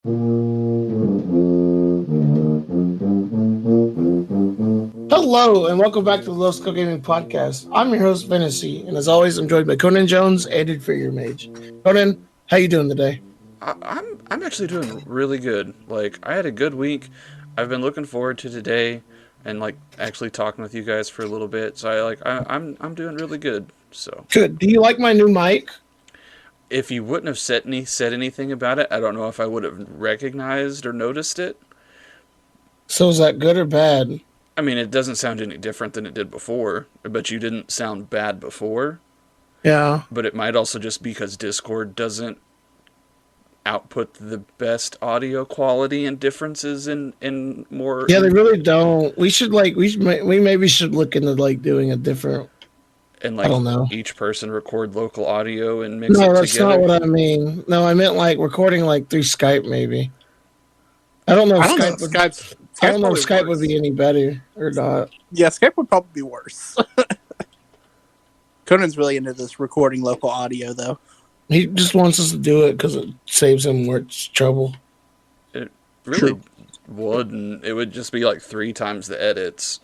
Hello, and welcome back to the lowscalegaming podcast. I'm your host, Fantasy, and as always, I'm joined by Conan Jones and Inferior Mage. Conan, how you doing today? I'm actually doing really good. Like I had a good week. I've been looking forward to today, and like actually talking with you guys for a little bit. So I'm doing really good. So Good. Do you like my new mic? if you wouldn't have said anything about it, I don't know if I would have recognized or noticed it. So is that good or bad? I mean, it doesn't sound any different than it did before, but you didn't sound bad before. Yeah. But it might also just be because Discord doesn't output the best audio quality and differences in more Yeah, they really don't. We maybe should look into like doing a different. and I like don't know. each person record local audio and mix No, it that's not together. what I mean. No, I meant like recording like through Skype maybe. I don't know if I don't know. Skype would. I Skype's don't know if probably Skype would be worse. any better or not. Yeah, Skype would probably be worse. Conan's really into this recording local audio, though. He just wants us to do it because it saves him much trouble. It really wouldn't. It would just be like 3 times the edits.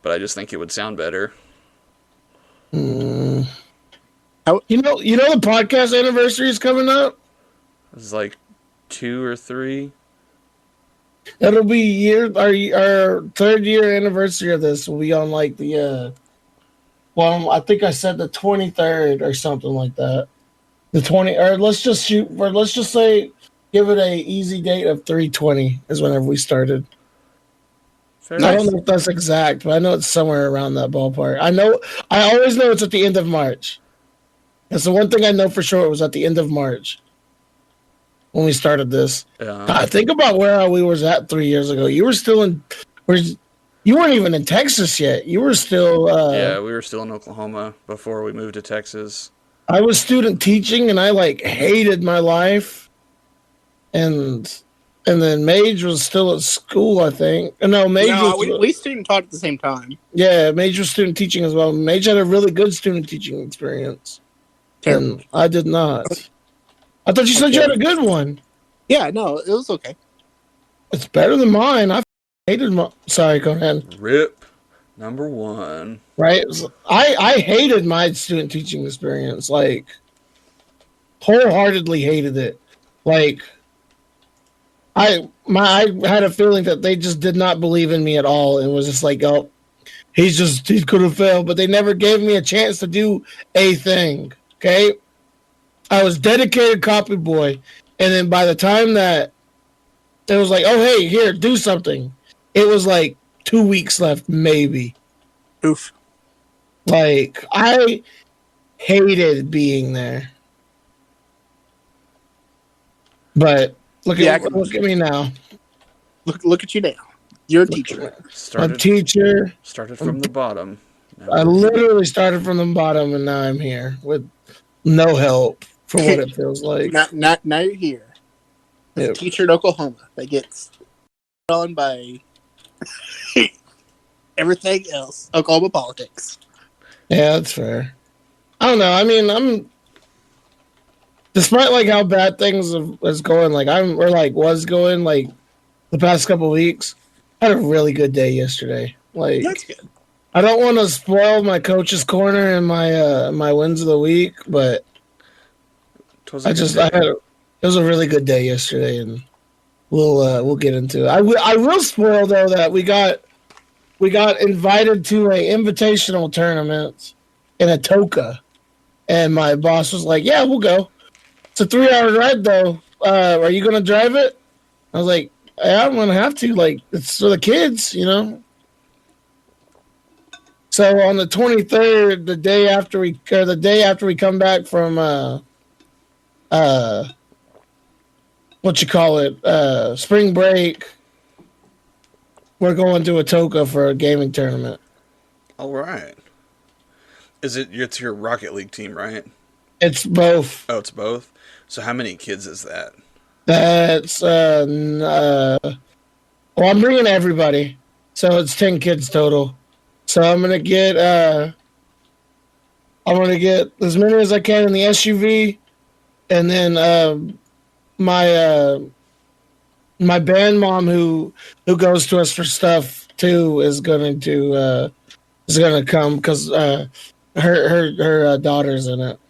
But I just think it would sound better. Mm. You know the podcast anniversary is coming up. It's like 2 or 3. That'll be our third year anniversary of this will be on like the well, I think I said the 23rd or something like that. The 20, or let's just say give it a easy date of 3/20 is whenever we started. Fair I enough. don't know if that's exact, but I know it's somewhere around that ballpark. I always know it's at the end of March. That's the one thing I know for sure. It was at the end of March when we started this. Yeah. Think about where we was at 3 years ago. You were still in, you weren't even in Texas yet. You were still. Yeah, we were still in Oklahoma before we moved to Texas. I was student teaching, and I like hated my life, and then Mage was still at school. I think no, Mage No, was we student taught at the same time. yeah, Mage was student teaching as well. Mage had a really good student teaching experience, Terrible. and I did not. I thought you said you had a good one. Yeah, no, it was okay. It's better than mine. I hated my. Sorry, go ahead. RIP number 1. Right? I hated my student teaching experience. Like, wholeheartedly hated it. Like, I had a feeling that they just did not believe in me at all, and was just like, oh, he could have failed, but they never gave me a chance to do a thing. Okay, I was dedicated copy boy, and then by the time that it was like, oh hey, here, do something, it was like 2 weeks left, maybe. Oof. Like, I hated being there. But look at me now. Look at you now. You're a teacher. I'm a Started teacher. from the bottom. Now I literally started from the bottom, and now I'm here with no help for what it feels like. Now you're here. As a teacher in Oklahoma that gets on by everything else. Oklahoma politics. Yeah, that's fair. I don't know. I mean, despite like how bad things was going, was going like the past couple of weeks. I had a really good day yesterday. Like, That's good. I don't want to spoil my coach's corner and my wins of the week, but it was a really good day yesterday, and we'll get into it. I will spoil though that we got invited to a invitational tournament in Atoka, and my boss was like, "Yeah, we'll go. It's a 3-hour ride though. Are you gonna drive it?" I was like, "Yeah, I'm gonna have to. Like, it's for the kids, you know." So on the 23rd, the day after we come back from spring break, we're going to Atoka for a gaming tournament. All right. It's your Rocket League team, right? It's both. Oh, it's both. So how many kids is that? That's well, I'm bringing everybody, so it's 10 kids total. So I'm gonna get as many as I can in the SUV, and then my band mom who goes to us for stuff too is gonna come because her daughter's in it.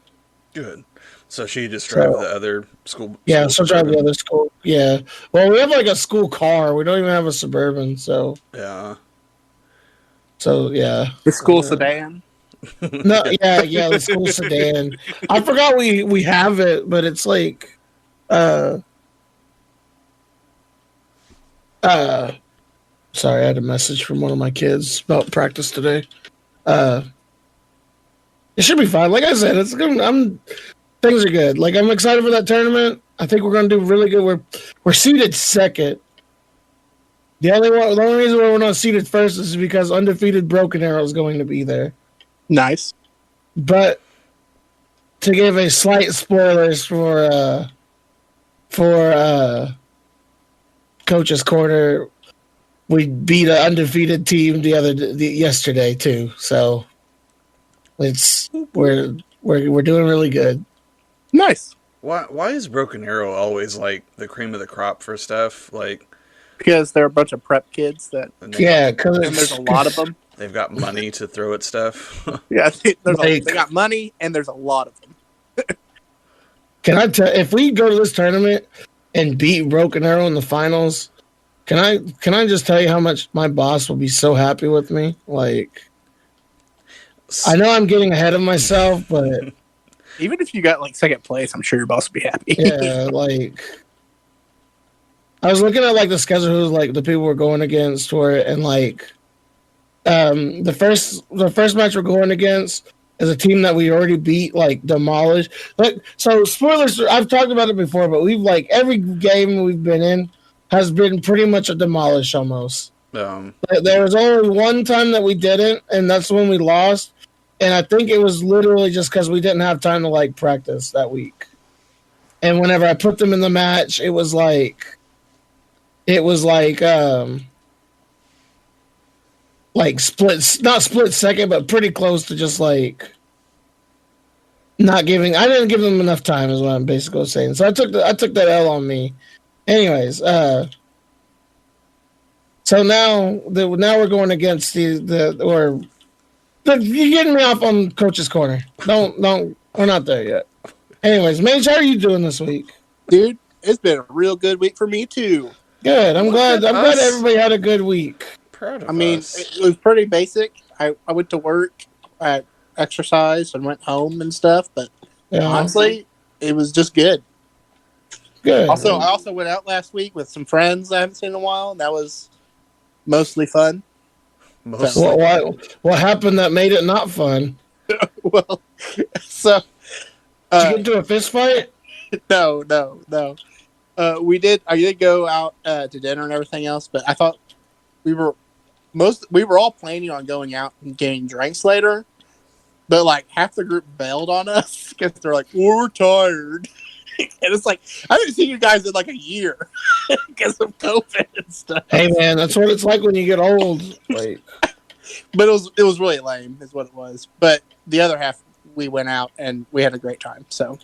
Good. So she just drive the other school. Yeah, she'll drive the other school. Yeah. Well, we have like a school car. We don't even have a Suburban. So yeah. So yeah. The school sedan. No, yeah, the school sedan. I forgot we have it, but it's like sorry, I had a message from one of my kids about practice today. It should be fine. Like I said, it's good. Things are good. Like I'm excited for that tournament. I think we're gonna do really good. We're seeded second. The only reason why we're not seeded first is because undefeated Broken Arrow is going to be there. Nice. But to give a slight spoilers for Coach's Corner, we beat an undefeated team yesterday too. So we're doing really good. Nice. Why is Broken Arrow always like the cream of the crop for stuff? Like because they're a bunch of prep kids that and there's a lot of them. They've got money to throw at stuff. Yeah, they got money and there's a lot of them. Can I tell if we go to this tournament and beat Broken Arrow in the finals? Can I just tell you how much my boss will be so happy with me? Like, I know I'm getting ahead of myself, but even if you got like second place, I'm sure your boss will be happy. Yeah, like I was looking at like the schedule, who's like the people we're going against for it, and like the first match we're going against is a team that we already beat, like demolished. Like, so spoilers, I've talked about it before, but we've like every game we've been in has been pretty much a demolish almost. There was only one time that we didn't, and that's when we lost. And I think it was literally just because we didn't have time to like practice that week. And whenever I put them in the match, it was like not split second, but pretty close to just like not giving. I didn't give them enough time, is what I'm basically saying. So I took that L on me. Anyways, so now we're going against you're getting me off on Coach's Corner. Don't we're not there yet. Anyways, Mage, how are you doing this week, dude? It's been a real good week for me too. Good. I'm glad everybody had a good week. Proud of us. It was pretty basic. I went to work, I exercised, and went home and stuff. But honestly, it was just good. Good. I also went out last week with some friends I haven't seen in a while. And that was mostly fun. What happened that made it not fun? Well, so did you get into a fist fight? No. I did go out to dinner and everything else, but I thought we were all planning on going out and getting drinks later, but like half the group bailed on us because they're like, we're tired. And it's like, I haven't seen you guys in like a year because of COVID and stuff. Hey man, that's what it's like when you get old. Like, but it was really lame, is what it was. But the other half, we went out and we had a great time. So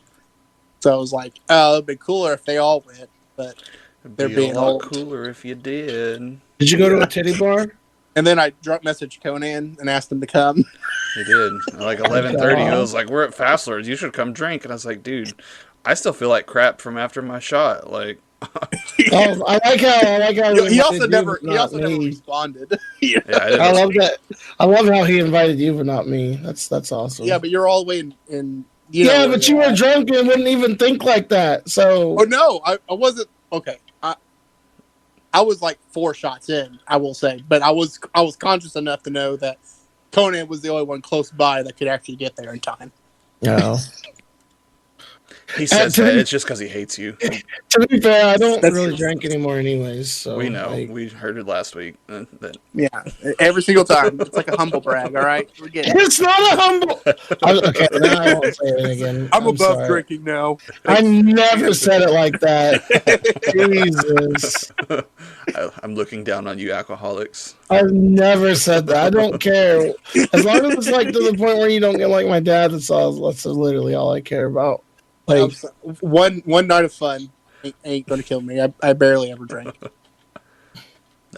I was like, oh, it'd be cooler if they all went, but they're being a lot old. Cooler if you did. Did you go to a titty bar? And then I drunk messaged Conan and asked him to come. He did. Like 11:30, he was like, "We're at Fassler's. You should come drink." And I was like, "Dude, I still feel like crap from after my shot." Like, I like how he also never responded. Yeah, I love that. I love how he invited you, but not me. That's awesome. Yeah, but you're all the way in. But you were drunk and wouldn't even think like that. So. Oh no, I wasn't. Okay, I was like 4 shots in, I will say, but I was conscious enough to know that Conan was the only one close by that could actually get there in time. No. He says that it's just because he hates you. To be fair, I don't really drink anymore anyways. So we know. We heard it last week. Yeah, every single time. It's like a humble brag, all right? It's not a humble... Okay, now I won't say it again. I'm above drinking now. I never said it like that. Jesus. I'm looking down on you alcoholics. I've never said that. I don't care. As long as it's like to the point where you don't get like my dad, that's literally all I care about. Like one night of fun ain't gonna kill me. I barely ever drink.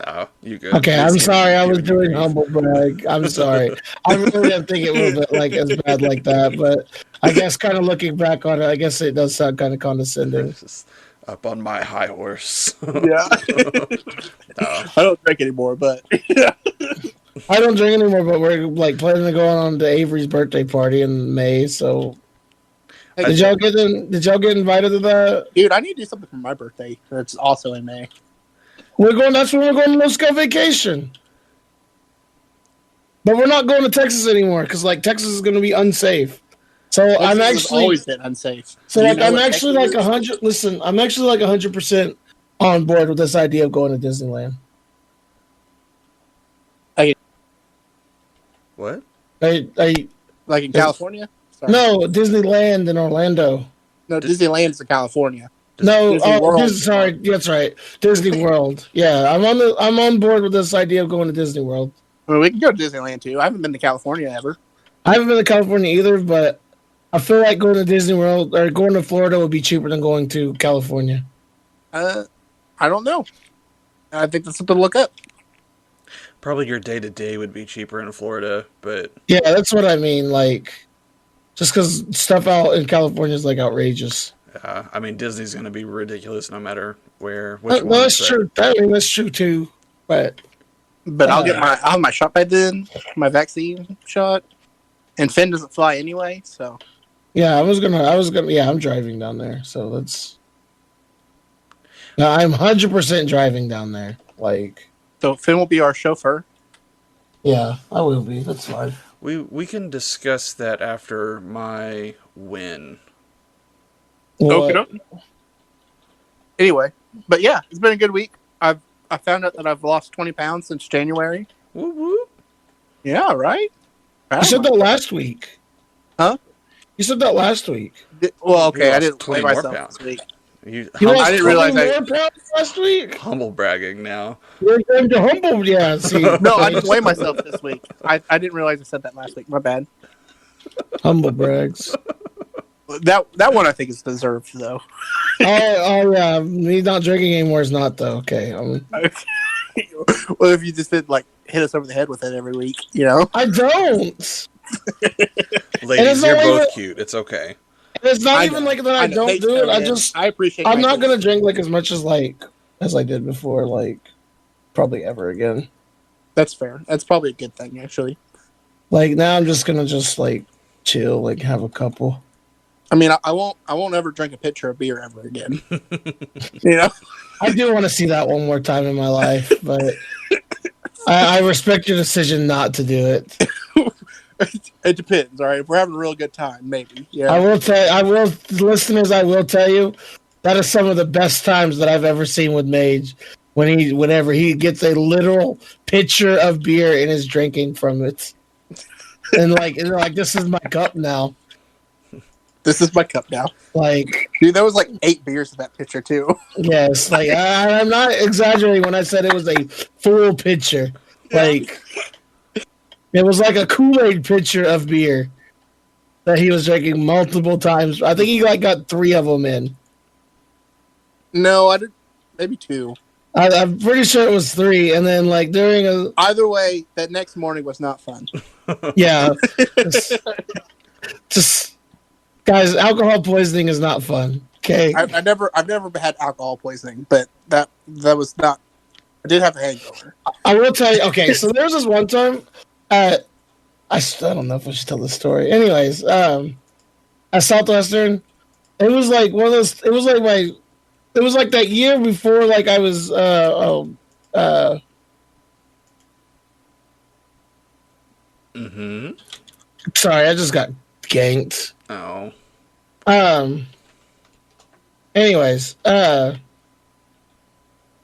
No, you good. Okay, It's I'm giving sorry. you- I was giving you doing grief. humble brag. I'm sorry. I really didn't think it was like as bad like that, but I guess kind of looking back on it, I guess it does sound kind of condescending. Just up on my high horse. Yeah. No. I don't drink anymore, but yeah. I don't drink anymore, but we're like planning to go on to Avery's birthday party in May. So Hey, did y'all get in? Did y'all get invited to that? dude, I need to do something for my birthday. That's also in May. We're going. That's when we're going to low-scale vacation. But we're not going to Texas anymore because like Texas is going to be unsafe. So Texas I'm has actually always been unsafe. so Do you like know I'm what actually Texas like is? 100. Listen, I'm actually like 100% on board with this idea of going to Disneyland. What? I Like in California? Sorry. no Disneyland in Orlando. No, Disneyland's in California. No, Disney oh, World. sorry, that's right, Disney World. Yeah, I'm on board with this idea of going to Disney World. I mean, we can go to Disneyland too. I haven't been to California ever. I haven't been to California either, but I feel like going to Disney World or going to Florida would be cheaper than going to California. I don't know. I think that's something to look up. Probably your day to day would be cheaper in Florida, but Yeah, that's what I mean. Like, just because stuff out in California is like outrageous. I mean Disney's going to be ridiculous no matter which Well, one. that's true. I mean, that's true too. But I'll have my shot by then, my vaccine shot, and Finn doesn't fly anyway, so yeah, I was gonna. Yeah, I'm driving down there, so that's. No, I'm 100% driving down there. Like, so Finn will be our chauffeur. yeah, I will be. That's fine. We can discuss that after my win. Well, Okay. Anyway, but yeah, it's been a good week. I found out that I've lost 20 pounds since January. Whoop whoop. Yeah, right. you said that last week. Huh? You said that last week. Well, okay, You I lost didn't 20 weigh more myself pounds. this week. You You lost I didn't realize 20 more pounds last week. humble bragging now. You're going to humble, yeah. See, No, I didn't weigh myself this week. I didn't realize I said that last week. My bad. humble brags. That one I think is deserved though. Oh yeah, me not drinking anymore is not though. Okay, Well, if you just did like hit us over the head with it every week, you know. I don't. Ladies, not you're both even- cute. It's okay. It's not I even know. like that. I know. don't Thanks, do it. Elliot. I appreciate. I'm my not gonna business. drink like as much as I did before. Like probably ever again. That's fair. That's probably a good thing, actually. Like now, I'm just gonna like chill, like have a couple. I mean, I won't ever drink a pitcher of beer ever again. You know. I do want to see that one more time in my life, but I respect your decision not to do it. It depends. All right, if we're having a real good time, maybe. Yeah. Listeners, I will tell you that is some of the best times that I've ever seen with Mage. Whenever he gets a literal pitcher of beer and is drinking from it, and like this is my cup now. This is my cup now. Like, Dude, there was like 8 beers in that pitcher too. yes, like I'm not exaggerating when I said it was a full pitcher. Like, it was like a Kool-Aid pitcher of beer that he was drinking multiple times. I think he like got 3 of them in. No, I did maybe 2. I'm pretty sure it was 3, and then like during a Either way, that next morning was not fun. yeah, just guys, alcohol poisoning is not fun. Okay, I've never had alcohol poisoning, but that was not. I did have a hangover. I will tell you. Okay, so there was this one time. I don't know if I should tell this story. Anyways, at Southwestern, it was like one of those. It was like that year before. Like I was. Sorry, I just got ganked. Oh. Anyways,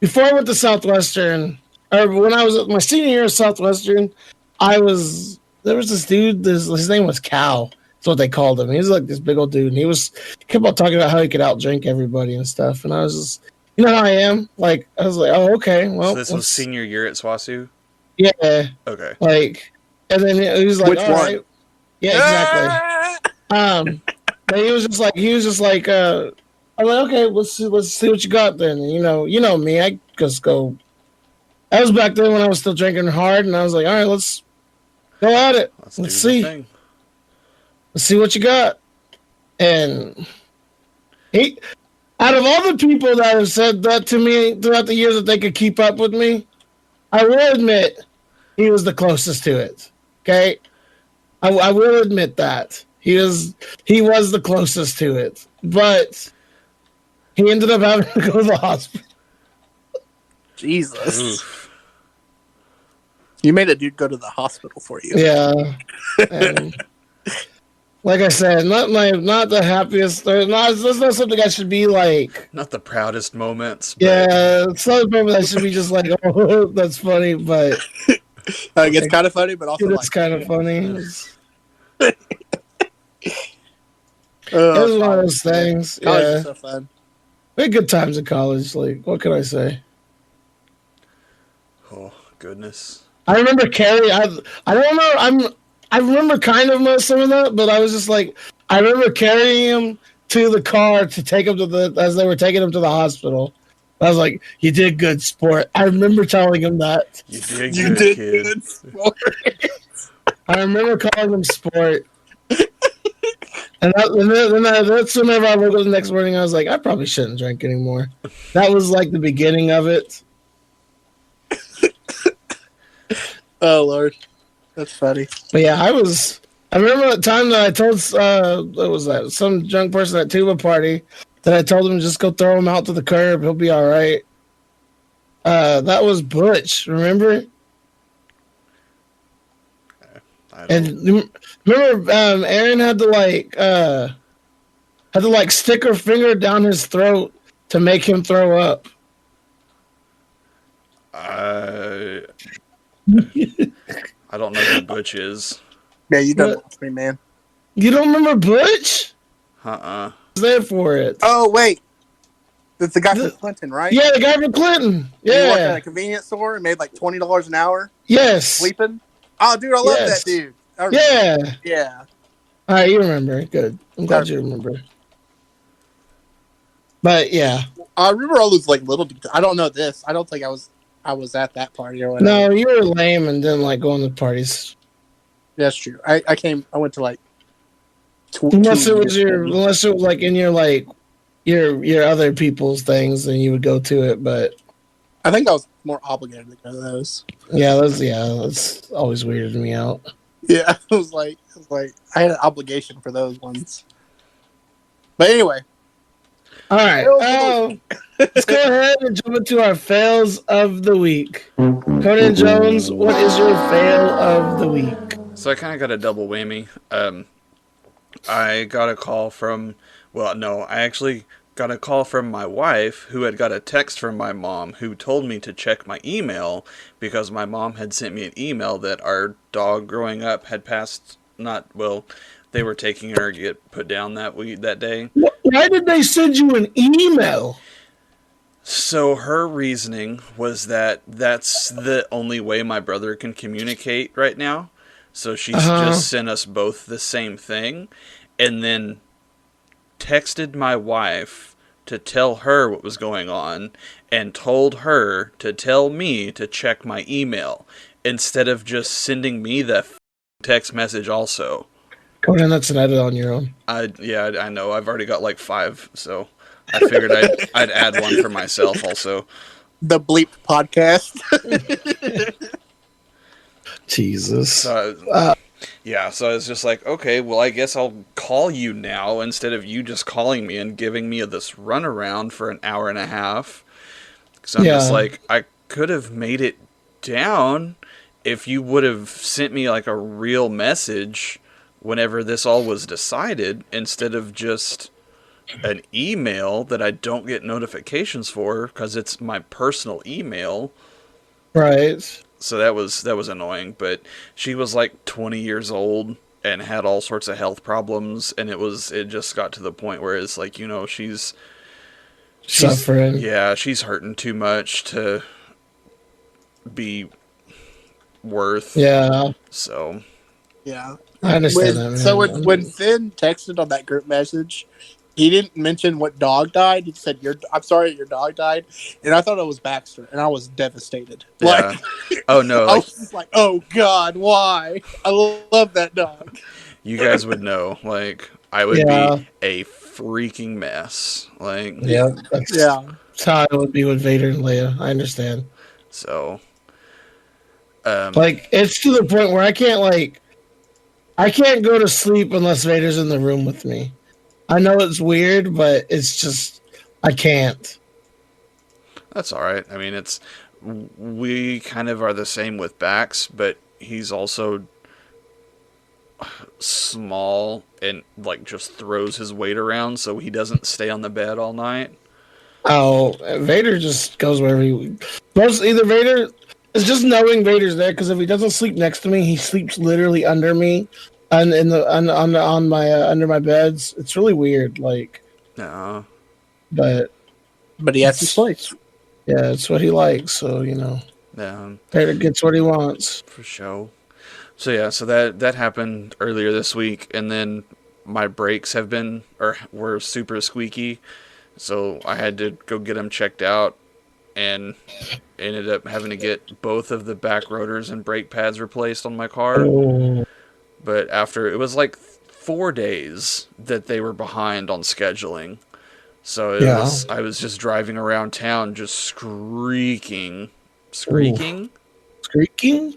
before I went to Southwestern, or when I was at my senior year at Southwestern, there was this dude. His name was Cal. That's what they called him. He was like this big old dude, and he kept on talking about how he could outdrink everybody and stuff. And I was just, you know how I am. Like I was like, oh okay, well. So this was senior year at SWASU? Yeah. Okay. Like, and then he was like, Which all one? right. Yeah, exactly. But he was just like, I'm like, okay, let's see what you got then. And, you know me. I just go. That was back then when I was still drinking hard, and I was like, all right, let's go at it. Let's Let's do the see. thing. Let's see what you got. And he, out of all the people that have said that to me throughout the years that they could keep up with me, I will admit he was the closest to it. Okay, I will admit that he was the closest to it, but he ended up having to go to the hospital. Jesus. Oof. You made a dude go to the hospital for you. Yeah, and like I said, not the happiest. That's not something I should be like. Not the proudest moments, but Yeah, it's not a moment I should be just like, oh, that's funny, but It's kind of funny, but also it's like kind of funny. It oh, was one of college, those things. college Yeah, is so fun. we had good times in college. Like, what can I say? oh goodness. I remember Carrie. I don't know. I remember kind of some of that, but I was just like, I remember carrying him to the car to take him as they were taking him to the hospital. I was like, "You did good, sport." I remember telling him that. You did You good, did kid. good. Sport. I remember calling him sport. And that's whenever I woke up the next morning, I was like, I probably shouldn't drink anymore. That was like the beginning of it. Oh Lord, that's funny. But yeah, I remember the time that I told, what was that? Some drunk person at Tuba party that I told him just go throw him out to the curb. He'll be all right. That was Butch, remember? I don't. And remember, Aaron had to stick her finger down his throat to make him throw up. I don't know who Butch is. Yeah, you done What? lost me, man. You don't remember Butch? Uh-uh. I was there for it. Oh wait, that's the guy from Clinton, right? Yeah, the guy from Clinton. He worked at Yeah. a convenience store and made like $20 an hour Yes. sleeping. Oh, dude, I love Yes. that dude. Yeah. Yeah. All right, you remember. Good. I'm glad you remember. But yeah. I remember all those like little details. I don't know this. I don't think I was at that party or whatever. No, you were lame and didn't like going to parties. That's true. I went to like Unless it was like in your like your other people's things, then you would go to it. But I think I was more obligated to go to those. that's always weirded me out. Yeah, it was like I had an obligation for those ones. But anyway, all right. Let's go ahead and jump into our fails of the week. Conan Jones, what is your fail of the week? So I kind of got a double whammy. I got a call from, well, no, I actually got a call from my wife who had got a text from my mom who told me to check my email because my mom had sent me an email that our dog growing up had passed, they were taking her to get put down that day. Why did they send you an email? So her reasoning was that that's the only way my brother can communicate right now. So she's just sent us both the same thing and then texted my wife to tell her what was going on and told her to tell me to check my email instead of just sending me the text message also. Conan, that's an edit on your own. I know. I've already got like 5, so I figured I'd add one for myself also. the Bleep podcast. Jesus. So I was just like, okay, well, I guess I'll call you now instead of you just calling me and giving me this runaround for an hour and a half. Because I'm just like, I could have made it down if you would have sent me like a real message whenever this all was decided instead of just an email that I don't get notifications for because it's my personal email. Right. So that was annoying, but she was like 20 years old and had all sorts of health problems, and it just got to the point where it's like, she's suffering. Yeah, she's hurting too much to be worth. Yeah. So. Yeah. I understand that. So when Finn texted on that group message he didn't mention what dog died. He said, I'm sorry your dog died. And I thought it was Baxter, and I was devastated. Like, Yeah. Oh no, I like was just like, oh, God, why? I love that dog. you guys would know. Like I would be Yeah, a freaking mess. Like yeah. That's Yeah. how it would be with Vader and Leia. I understand. so. Like it's to the point where I can't go to sleep unless Vader's in the room with me. I know it's weird, but it's just I can't. That's all right. I mean, we kind of are the same with Bax, but he's also small and like just throws his weight around so he doesn't stay on the bed all night. Oh, Vader just goes wherever he. Most either Vader is just knowing Vader's there because if he doesn't sleep next to me, he sleeps literally under me, and in the on my under my beds. It's really weird. Like, No. but But he has his place. yeah, it's what he likes. So Vader gets what he wants. For sure. So yeah, so that happened earlier this week, and then my brakes were super squeaky, so I had to go get them checked out, and ended up having to get both of the back rotors and brake pads replaced on my car. Oh, But after it was like 4 days that they were behind on scheduling, so I was just driving around town just screeching, Squeaking.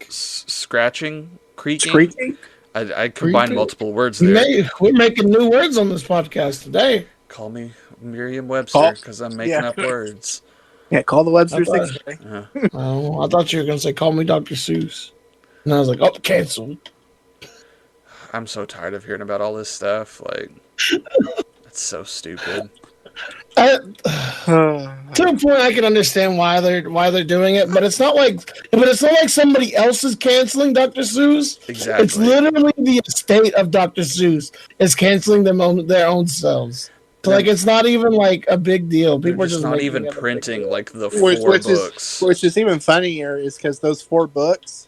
scratching, creaking. Screeching? I combined multiple words there. We're making new words on this podcast today. Call me Merriam-Webster because I'm making up words. Yeah, call the Webster's Dictionary. Oh, I thought you were gonna say, "Call me Dr. Seuss," and I was like, "Oh, canceled." I'm so tired of hearing about all this stuff. Like, it's so stupid. To a point, I can understand why they're doing it, but it's not like somebody else is canceling Dr. Seuss. Exactly. It's literally the estate of Dr. Seuss is canceling their own selves. So, like, it's not even like a big deal. They're People are just not making even it a big printing deal. like the four books. Which is even funnier is because those 4 books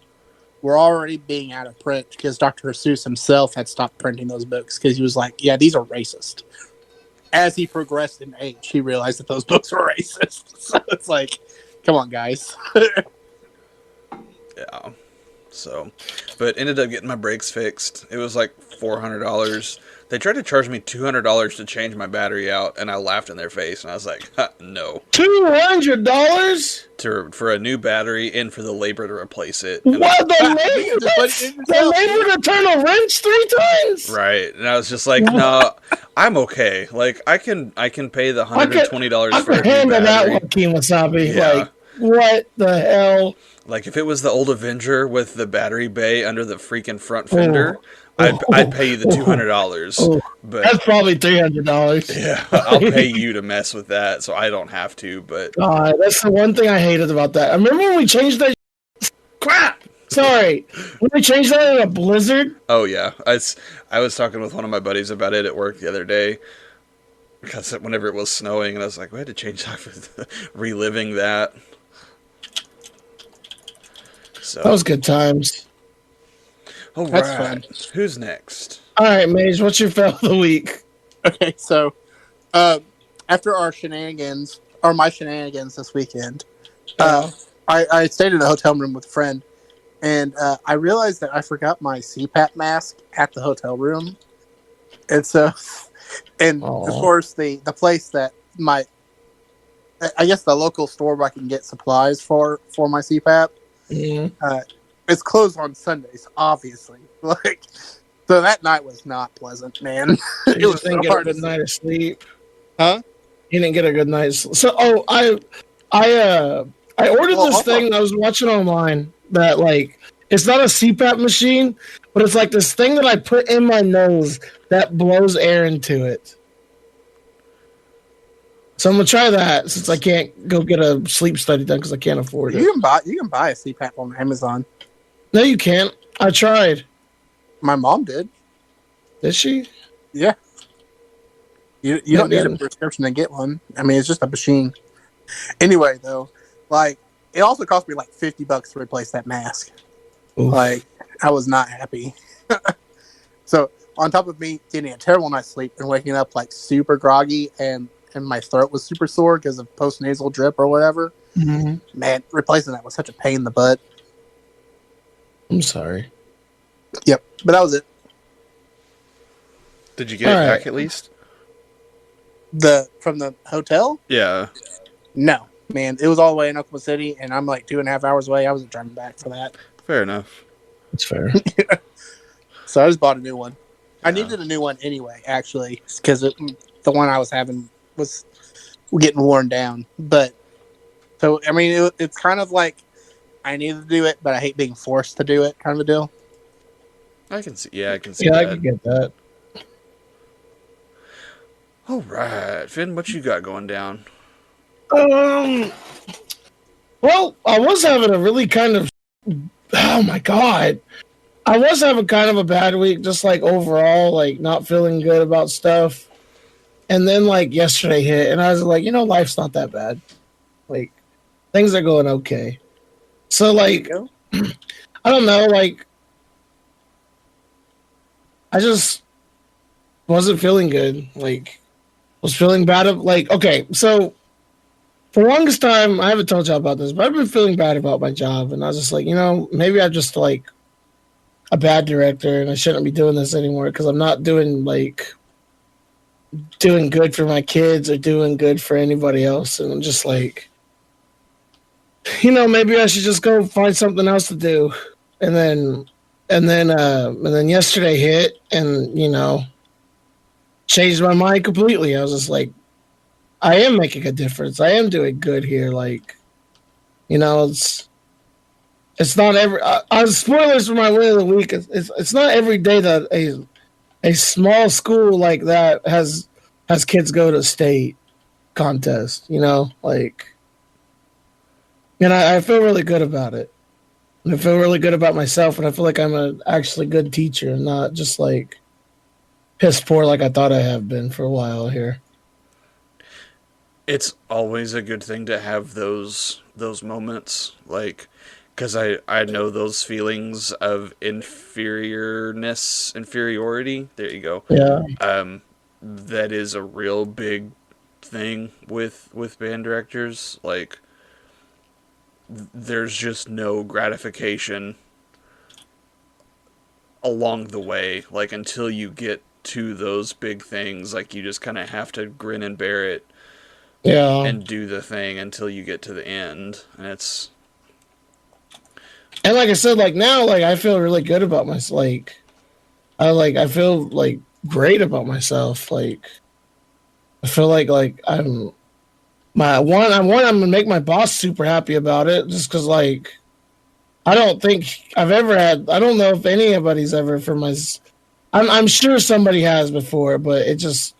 were already being out of print because Dr. Seuss himself had stopped printing those books because he was like, yeah, these are racist. As he progressed in age, he realized that those books were racist. So it's like, come on, guys. Yeah. So, but ended up getting my brakes fixed. It was like $400. They tried to charge me $200 to change my battery out, and I laughed in their face, and I was like, no. $200 For a new battery and for the labor to replace it. What the labor to turn a wrench 3 times? Right, and I was just like, no, I'm okay. Like I can pay the $120 for a new handle battery. that one, Wasabi. Yeah. Like, what the hell? Like if it was the old Avenger with the battery bay under the freaking front fender, I'd pay you the $200. But that's probably $300. Yeah, I'll pay you to mess with that, so I don't have to. But that's the one thing I hated about that. I remember when we changed that. Crap. Sorry, when we changed that in a blizzard. Oh yeah, I was talking with one of my buddies about it at work the other day because whenever it was snowing, and I was like, we had to change that, reliving that. So that was good times. All That's right, fun. Who's next? All right, Mage, what's your fail of the week? Okay, so after my shenanigans this weekend, I stayed in a hotel room with a friend, and I realized that I forgot my CPAP mask at the hotel room, and so, and of course the place that I guess the local store where I can get supplies for my CPAP, it's closed on Sundays, obviously. Like, so that night was not pleasant, man. It was didn't get a good night of sleep, huh? You didn't get a good night's sleep. So, I ordered this thing I was watching online that like it's not a CPAP machine, but it's like this thing that I put in my nose that blows air into it. So I'm gonna try that since I can't go get a sleep study done because I can't afford it. You can buy a CPAP on Amazon. No, you can't. I tried. My mom did. Did she? Yeah. You don't need a prescription to get one. I mean, it's just a machine. Anyway, though, like it also cost me like $50 to replace that mask. Oof. Like I was not happy. So on top of me getting a terrible night's sleep and waking up like super groggy and my throat was super sore because of post-nasal drip or whatever. Mm-hmm. Man, replacing that was such a pain in the butt. I'm sorry. Yep, but that was it. Did you get it back at least? From the hotel? Yeah. No, man, it was all the way in Oklahoma City, and I'm like 2.5 hours away. I wasn't driving back for that. Fair enough. That's fair. So I just bought a new one. Yeah. I needed a new one anyway, actually, because the one I was having was getting worn down. But so I mean, it's kind of like I need to do it, but I hate being forced to do it, kind of a deal. I can see. Yeah, I can see Yeah, that. I can get that. All right, Finn, what you got going down? Well, I was having a really kind of, oh my God. I was having kind of a bad week, just like overall, like not feeling good about stuff. And then like yesterday hit, and I was like, life's not that bad. Like things are going okay. So like, I don't know, like I just wasn't feeling good. Like was feeling bad okay, so for the longest time, I haven't told y'all about this, but I've been feeling bad about my job, and I was just like, maybe I'm just like a bad director, and I shouldn't be doing this anymore because I'm not doing good for my kids or doing good for anybody else, and I'm just like, maybe I should just go find something else to do, and then yesterday hit, and changed my mind completely. I was just like, I am making a difference. I am doing good here. Like, it's not every. Spoilers for my win of the week. It's not every day that a small school like that has kids go to state contest. Like, and I feel really good about it. And I feel really good about myself, and I feel like I'm an actually good teacher, and not just like piss poor like I thought I have been for a while here. It's always a good thing to have those moments, like, because I know those feelings of inferiority. There you go. Yeah. That is a real big thing with band directors. Like, there's just no gratification along the way. Like, until you get to those big things, like, you just kind of have to grin and bear it. Yeah. And do the thing until you get to the end. And it's... And like I said, like now, like I feel really good about myself. I feel like great about myself. Like I feel like I'm I'm gonna make my boss super happy about it, just because like I don't think I've ever had. I don't know if anybody's ever for my. I'm sure somebody has before, but it just.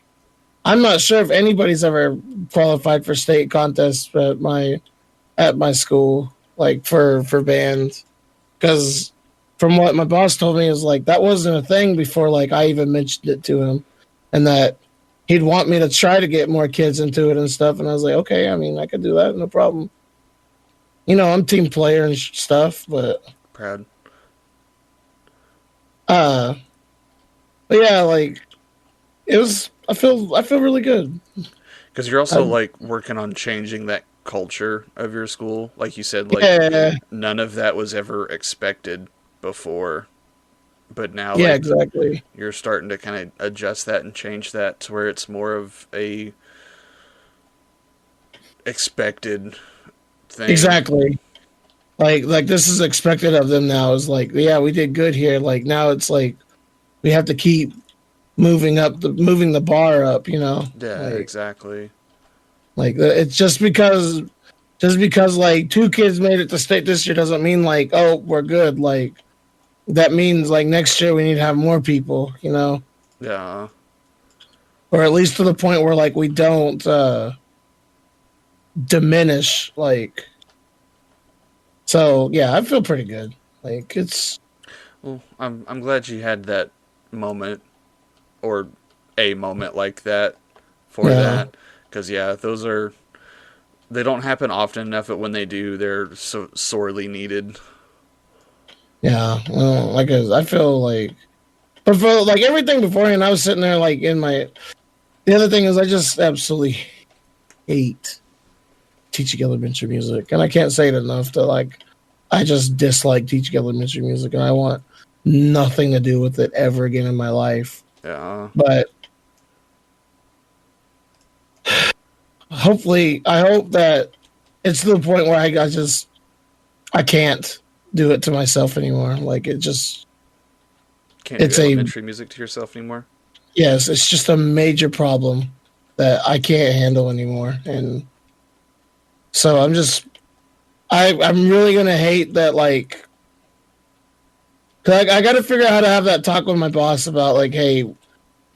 I'm not sure if anybody's ever qualified for state contests at my school, like for band, because from what my boss told me is like that wasn't a thing before like I even mentioned it to him, and that he'd want me to try to get more kids into it and stuff. And I was like, okay, I mean, I could do that, no problem. I'm team player and stuff, but proud. But yeah, like it was. I feel really good. Because you're also like working on changing that culture of your school, like you said. Like none of that was ever expected before, but now exactly. You're starting to kind of adjust that and change that to where it's more of a expected thing. Exactly. Like this is expected of them now. Is like, yeah, we did good here. Like now it's like we have to keep moving the bar up. Yeah, like, exactly. Like it's just because like two kids made it to state this year doesn't mean like, oh, we're good. Like that means like next year we need to have more people. Yeah. Or at least to the point where like we don't diminish like. So yeah, I feel pretty good. Like it's. Well, I'm glad you had that moment, or a moment like that for that, because those are, they don't happen often enough, but when they do, they're so sorely needed. Yeah, well, like I feel like, But for like everything beforehand, I was sitting there like in my. The other thing is, I just absolutely hate teaching elementary music, and I can't say it enough. That like, I just dislike teaching elementary music, and I want nothing to do with it ever again in my life. Yeah. But hopefully, I hope that it's to the point where I can't do it to myself anymore. Like it just, Can't do it's a elementary music to yourself anymore? yes, it's just a major problem that I can't handle anymore, and so I'm really gonna hate that. Like, 'cause I got to figure out how to have that talk with my boss about like, hey,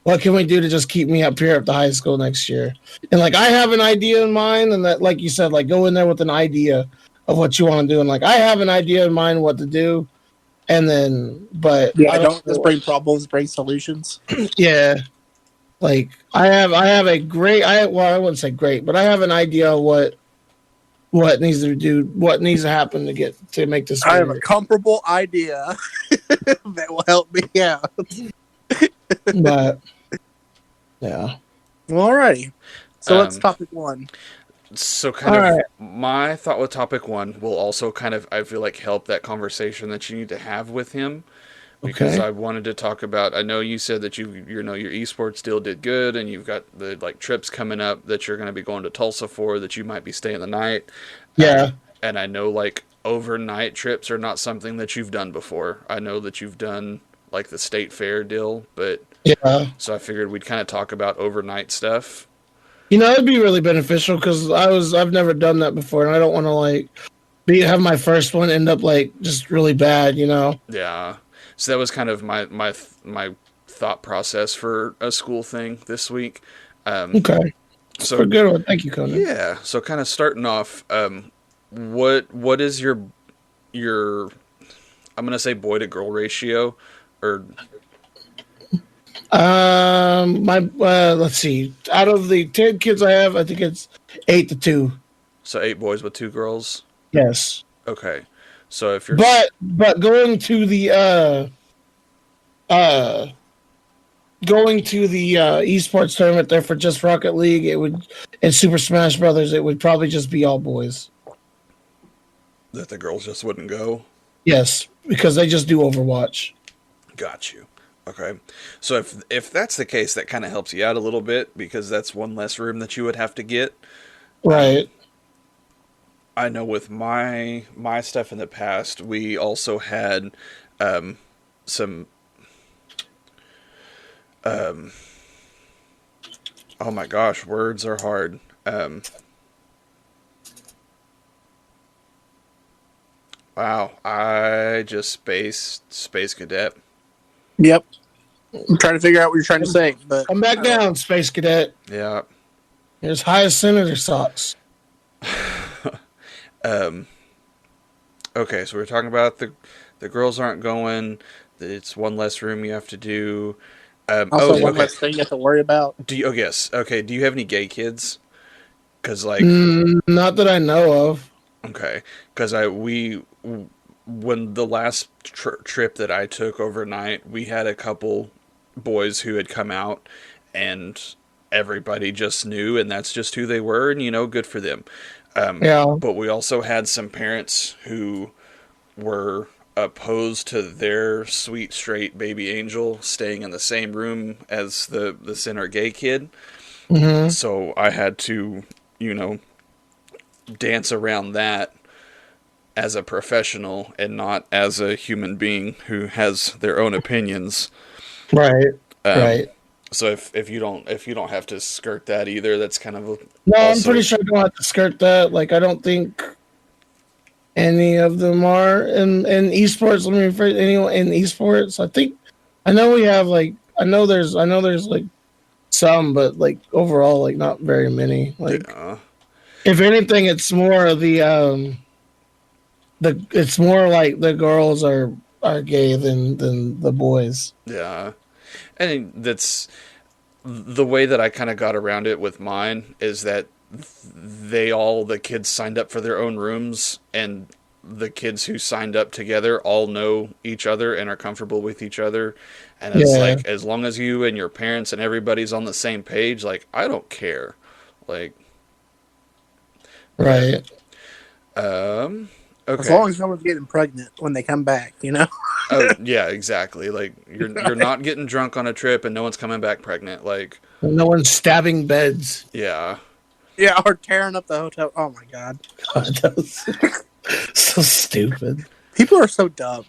what can we do to just keep me up here at the high school next year? And like, I have an idea in mind, and that, like you said, like go in there with an idea of what you want to do, and like I have an idea in mind what to do, and then, but Yeah, I don't don't just bring problems, bring solutions. yeah, like I have a great, I wouldn't say great, but I have an idea of what needs to do, what needs to happen to make this I have a work. comparable idea that will help me out. But yeah, Well, alrighty. So what's Um, topic one? so kind all of right, my thought with topic one will also kind of, I feel like, help that conversation that you need to have with him, because okay, I wanted to talk about. I know you said that you know your esports deal did good, and you've got the like trips coming up that you're going to be going to Tulsa for, that you might be staying the night. yeah, And I know like overnight trips are not something that you've done before. I know that you've done like the state fair deal, but yeah. so I figured we'd kind of talk about overnight stuff. You know, it'd be really beneficial because I've never done that before, and I don't want to like have my first one end up like just really bad. You know. Yeah. So that was kind of my thought process for a school thing this week. Um, Okay, for a so good one. Thank you, Conan. yeah, so kind of starting off, what is your I'm gonna say boy to girl ratio, or My let's see. Out of the 10 kids I have, I think it's 8-2. so 8 boys with 2 girls. Yes, Okay, so if you're but uh going to the esports tournament there for just Rocket League, it would and Super Smash Brothers, it would probably just be all boys. that the girls just wouldn't go. Yes, because they just do Overwatch. Got you. Okay, so if that's the case, that kind of helps you out a little bit because that's one less room that you would have to get. Um, Right. I know with my stuff in the past, we also had some um, oh my gosh, words are hard. Wow, I just space cadet. Yep. I'm trying to figure out what you're trying to say, but Come back down, Space Cadet. Yeah. You're as high as Senator Socks. Um. Okay, so we're talking about the girls aren't going. It's one less room you have to do. also Oh, one okay. less thing you have to worry about. Do you? Oh, yes. Okay. Do you have any gay kids? Because like, Not that I know of. okay, because I we when the last trip that I took overnight, we had a couple boys who had come out, and everybody just knew, and that's just who they were, and good for them. Yeah. But we also had some parents who were opposed to their sweet straight baby angel staying in the same room as the center gay kid. Mm-hmm. So I had to, you know, dance around that as a professional and not as a human being who has their own opinions. Right. Um, Right. so if you don't have to skirt that either, that's kind of No, I'm pretty also sure I don't have to skirt that. Like, I don't think any of them are in esports. Let me rephrase, anyone in esports. I know we have like I know there's like some, but like overall, like not very many. Like, yeah, if anything, it's more of the it's more like the girls are gay than the boys. yeah. And that's the way that I kind of got around it with mine is that the kids signed up for their own rooms, and the kids who signed up together all know each other and are comfortable with each other. And it's Yeah. like, as long as you and your parents and everybody's on the same page, like, I don't care. Like, but, Right. um, As okay. long as no one's getting pregnant when they come back, you know? Oh, yeah, exactly. Like, you're not getting drunk on a trip and no one's coming back pregnant. Like, No one's stabbing beds. yeah. Yeah, or tearing up the hotel. Oh my god. God, that was so stupid. People are so dumb.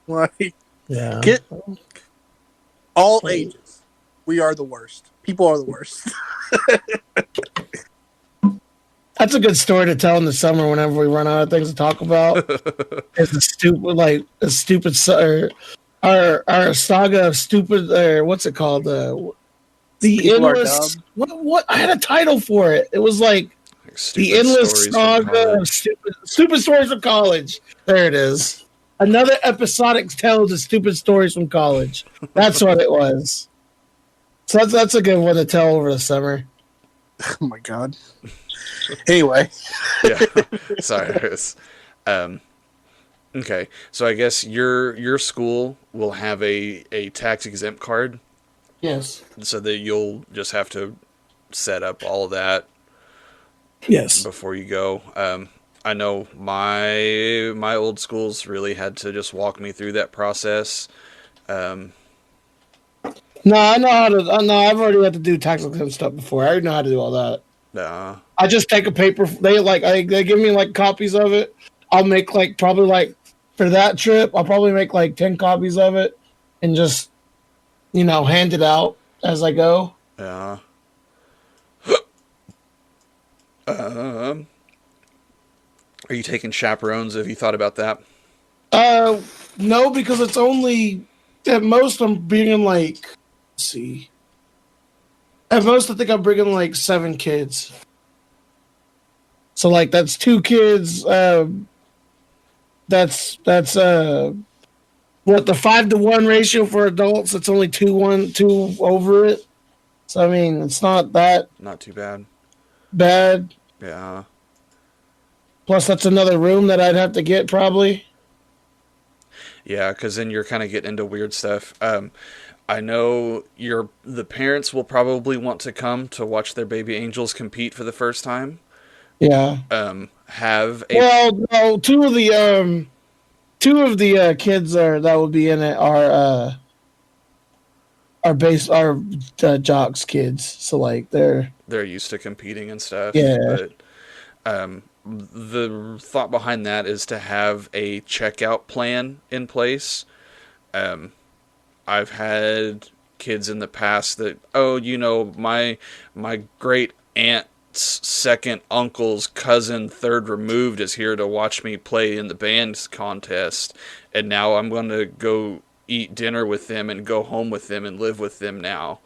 Like, Yeah. get all ages. We are the worst. People are the worst. That's a good story to tell in the summer whenever we run out of things to talk about. It's a stupid, our saga of stupid, what's it called? The People are endless, dumb. what, I had a title for it. It was like Like the stupid endless stories from saga of college. stupid stories from college. There it is. Another episodic tale of stupid stories from college. That's what it was. So that's a good one to tell over the summer. Oh my god. Anyway. Yeah. Sorry. Um, okay. So I guess your school will have a tax exempt card, Yes. so that you'll just have to set up all of that Yes. before you go. I know my old schools really had to just walk me through that process. Um, No, I know how to. I know I've already had to do tax exempt stuff before. I already know how to do all that. uh, I just take a paper. They give me like copies of it. I'll make like probably like for that trip. I'll probably make like 10 copies of it and just hand it out as I go. uh, um, are you taking chaperones? Have you thought about that? Uh, no, because it's only at most I'm bringing like let's see. At most I think I'm bringing like 7 kids. So like that's 2 kids. That's what the 5-to-1 ratio for adults. It's only 2 over it. So I mean, it's not that Not too bad. bad. Yeah. Plus, that's another room that I'd have to get probably. Yeah, because then you're kind of getting into weird stuff. I know the parents will probably want to come to watch their baby angels compete for the first time. Yeah. Have a Well, no, two of the kids that will be in it are jocks kids. So like they're used to competing and stuff, yeah. but the thought behind that is to have a checkout plan in place. Um, I've had kids in the past that, oh, my great aunt's second uncle's cousin third removed is here to watch me play in the band contest, and now I'm going to go eat dinner with them and go home with them and live with them now.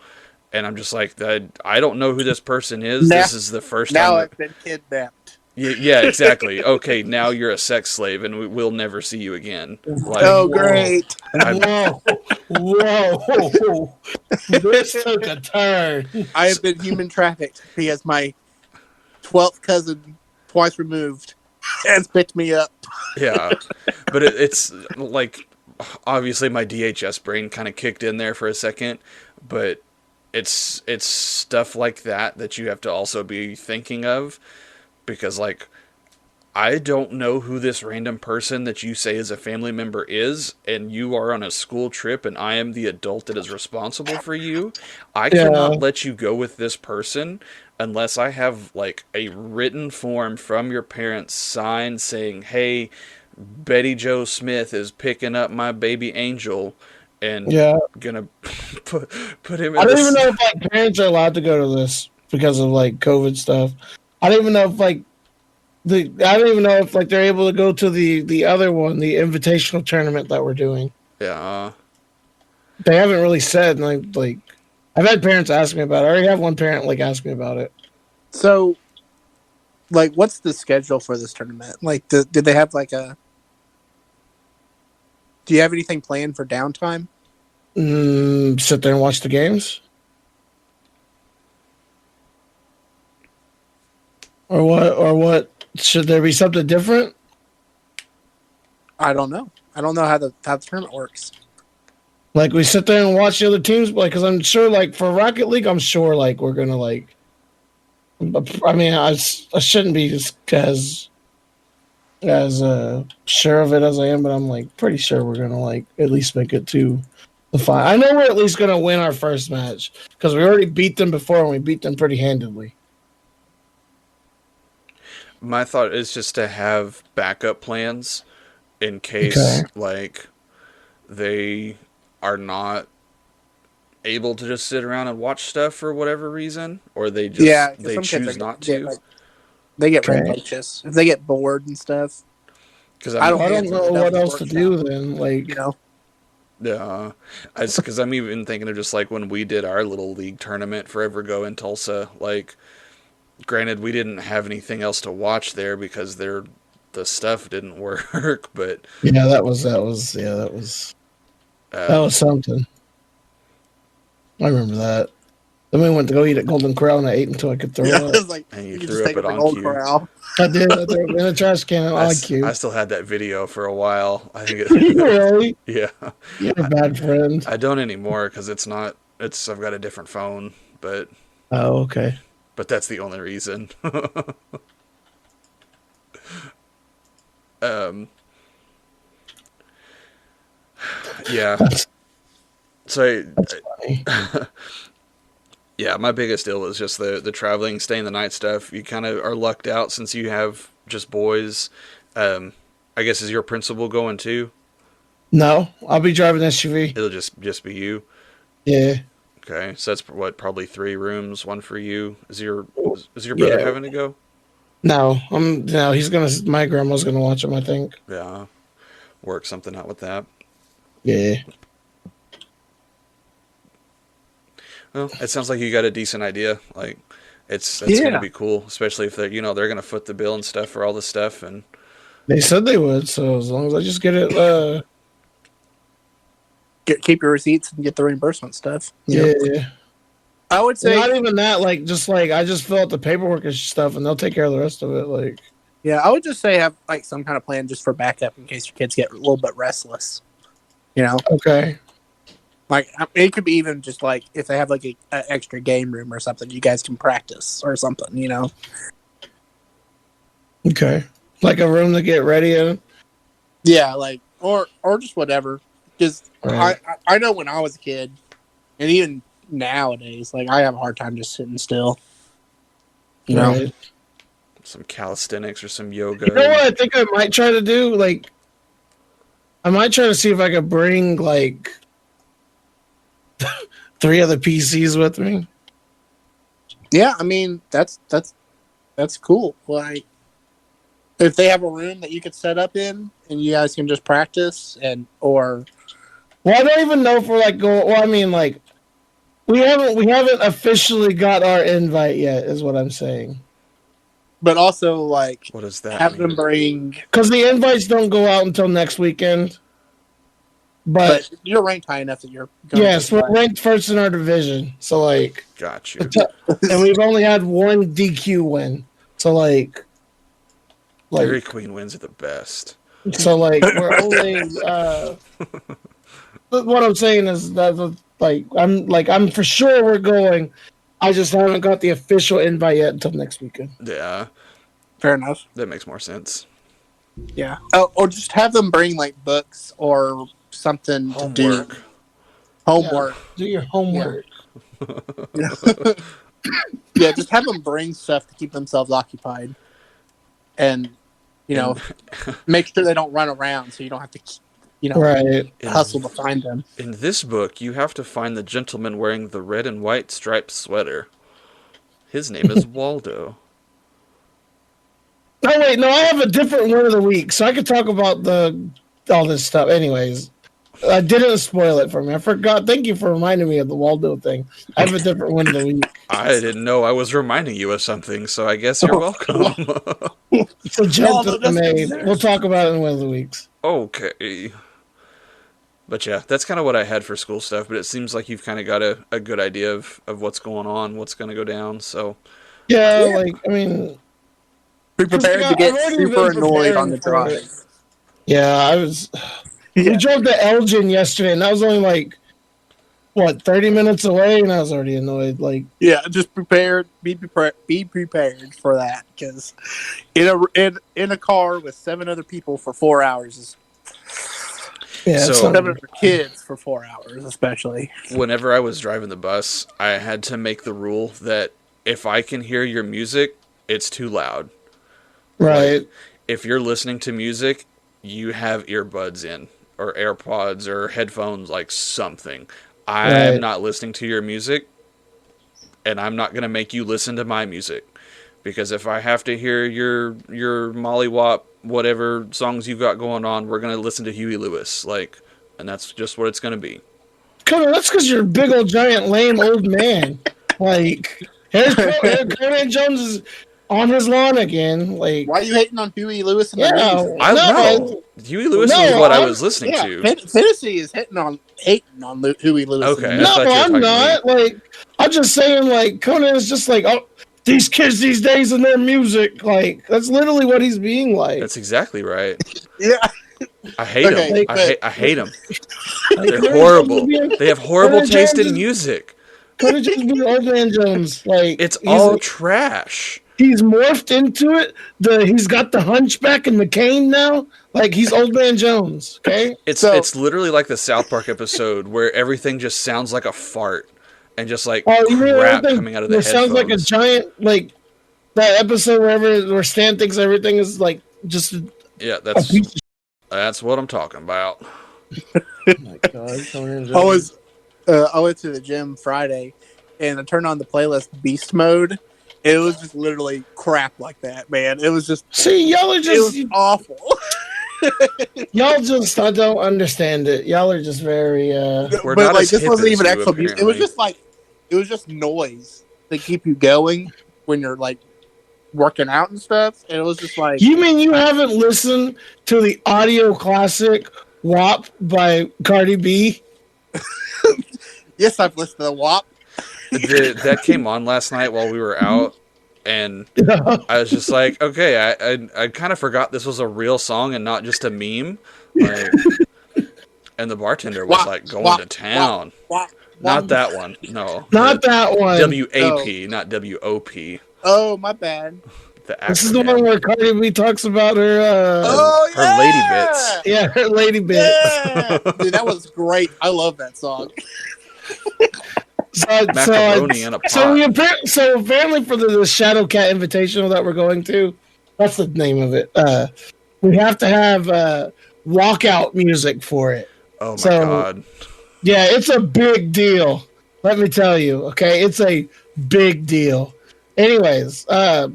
And I'm just like, that I don't know who this person is. Now, This is the first time now that, I've been kidnapped. yeah, exactly. Okay, now you're a sex slave, and we'll never see you again. Like, Oh, Whoa. great. Whoa. Whoa. This took a turn. I have been human trafficked because my 12th cousin, twice removed, has picked me up. yeah, but it's like, obviously my DHS brain kind of kicked in there for a second, but it's stuff like that you have to also be thinking of, because like, I don't know who this random person that you say is a family member is, and you are on a school trip, and I am the adult that is responsible for you. I Yeah. cannot let you go with this person unless I have like a written form from your parents signed saying, "Hey, Betty Joe Smith is picking up my baby angel and Yeah. gonna put him I in don't even this." know if like parents are allowed to go to this because of like COVID stuff. I don't even know if like I don't even know if like they're able to go to the other one, the invitational tournament that we're doing. Yeah, They haven't really said like I've had parents ask me about it. I already have one parent like ask me about it. So, like, what's the schedule for this tournament? Like, did they have like a? Do you have anything planned for downtime? Sit there and watch the games, or what? Or what? Should there be something different? I don't know. I don't know how the tournament works. Like we sit there and watch the other teams play because I'm sure, like for Rocket League, I'm sure like we're gonna like. I mean, I shouldn't be as sure of it as I am, but I'm like pretty sure we're gonna like at least make it to the final. I know we're at least gonna win our first match because we already beat them before and we beat them pretty handedly. My thought is just to have backup plans in case like they are not able to just sit around and watch stuff for whatever reason, or they they choose not to. They get rambunctious if they get bored and stuff. Because I don't know what else to do then. Like, you know, yeah, because I'm even thinking of just like when we did our little league tournament for Evergo in Tulsa. Like, granted, we didn't have anything else to watch there because the stuff didn't work. But yeah, that was something. I remember that. Then we went to go eat at Golden Corral and I ate until I could throw up. It was like, and you threw up at On Cue. I did. I threw up in a trash can at On Cue. I still had that video for a while. I think really? Yeah. You're a bad friend. I don't anymore because I've got a different phone, but. Oh, okay. But that's the only reason. Yeah. So, yeah, my biggest deal was just the traveling, staying the night stuff. You kind of are lucked out since you have just boys. I guess is your principal going too? No, I'll be driving SUV. It'll just be you. Yeah. Okay, so that's probably 3 rooms, 1 for you. Is your brother having to go? No, my grandma's gonna watch him, I think. Yeah. Work something out with that. Yeah. Well, it sounds like you got a decent idea. Like, that's gonna be cool, especially if they're gonna foot the bill and stuff for all this stuff. And they said they would, so as long as I just get it, keep your receipts and get the reimbursement stuff. Yeah. I would say not even that. Like, just like I just fill out the paperwork and stuff, and they'll take care of the rest of it. Like, yeah, I would just say have like some kind of plan just for backup in case your kids get a little bit restless. You know? Okay. Like, it could be even just like if they have like an extra game room or something, you guys can practice or something. You know? Okay. Like a room to get ready in. Yeah, like or just whatever. Because I know when I was a kid, and even nowadays, like I have a hard time just sitting still. You know, some calisthenics or some yoga. You know what I think I might try to do? Like, I might try to see if I could bring like 3 other PCs with me. Yeah, I mean that's cool. Like, if they have a room that you could set up in, and you guys can just practice or. Well, I don't even know if we're like going. Well, I mean, like we haven't officially got our invite yet, is what I'm saying. But also, like, what does that have mean? them bring, because the invites don't go out until next weekend. But you're ranked high enough that you're. Yes, we're ranked first in our division, so like. Got you. And we've only had 1 DQ win, so like. Dairy Queen wins are the best. So like we're only. What I'm saying is that I'm for sure we're going. I just haven't got the official invite yet until next weekend. Yeah, fair enough. That makes more sense. Yeah, or just have them bring like books or something to do. Homework. Yeah, do your homework. Yeah. Yeah, just have them bring stuff to keep themselves occupied, and make sure they don't run around, so you don't have to. Hustle to find them. In this book, you have to find the gentleman wearing the red and white striped sweater. His name is Waldo. No, wait, no, I have a different word of the week, so I could talk about all this stuff. Anyways, I didn't spoil it for me. I forgot. Thank you for reminding me of the Waldo thing. I have a different word of the week. I didn't know I was reminding you of something, so I guess you're welcome. So, gentleman, we'll talk about it in one of the weeks. Okay. But yeah, that's kind of what I had for school stuff, but it seems like you've kind of got a good idea of what's going on, what's going to go down, so... Yeah, like, I mean... Be prepared to get super annoyed on the drive. Yeah, I was. We drove to Elgin yesterday, and that was only like 30 minutes away, and I was already annoyed. Like, yeah, just be prepared for that, because in a car with 7 other people for 4 hours is So 7 other kids for 4 hours, especially. whenever I was driving the bus, I had to make the rule that if I can hear your music, it's too loud. right, Like, if you're listening to music, you have earbuds in, or AirPods, or headphones, like something. I'm right. not listening to your music, and I'm not going to make you listen to my music. Because if I have to hear your mollywop, whatever songs you've got going on, we're going to listen to Huey Lewis. Like, and that's just what it's going to be. Come on, that's because you're a big old giant lame old man. Like, Conan Jones is on his lawn again. Like, Why are you hating on Huey Lewis and the yeah, News? I know. Huey Lewis is what I was listening to. Fantasy is hating on Huey Lewis. Okay, And the I thought no, you were I'm talking not. to me. Like, I'm just saying, like, Conan is just like, oh, these kids these days and their music. Like, that's literally what he's being like. That's exactly right. Yeah. I hate Okay, them. but- I hate them. Like, They're horrible. They have horrible Conan taste Jones in is- music. Conan Jones being old man Jones. Like, It's all trash. he's morphed into it. He's got the hunchback and the cane now. Like, he's old man Jones. Okay. It's literally like the South Park episode where everything just sounds like a fart and just like crap coming out of the headphones. It sounds like a giant, like that episode where Stan thinks everything is like just. Yeah, that's what I'm talking about. Oh my God, Conan Jones. I went to the gym Friday, and I turned on the playlist Beast Mode. It was just literally crap like that, man. It was just y'all are just awful. Y'all just I don't understand it. Y'all are just very. We're but not like as this hip wasn't as even you, actual music. It was just noise to keep you going when you're like working out and stuff. And it was just like, You mean you haven't listened to the audio classic "WAP" by Cardi B? yes, I've listened to the WAP. That came on last night while we were out, and I was just like, okay, I kind of forgot this was a real song and not just a meme. Like, and the bartender was like going to town. Not that one. No. Not that one. WAP, not WOP. Oh, my bad. This is the one where Cardi B talks about her. Her lady bits. Yeah, her lady bits. Yeah. Dude, that was great. I love that song. Macaroni in a pot. So apparently for the Shadow Cat Invitational that we're going to, that's the name of it. We have to have walkout music for it. Oh my God. Yeah, it's a big deal. Let me tell you. Okay, it's a big deal. Anyways, so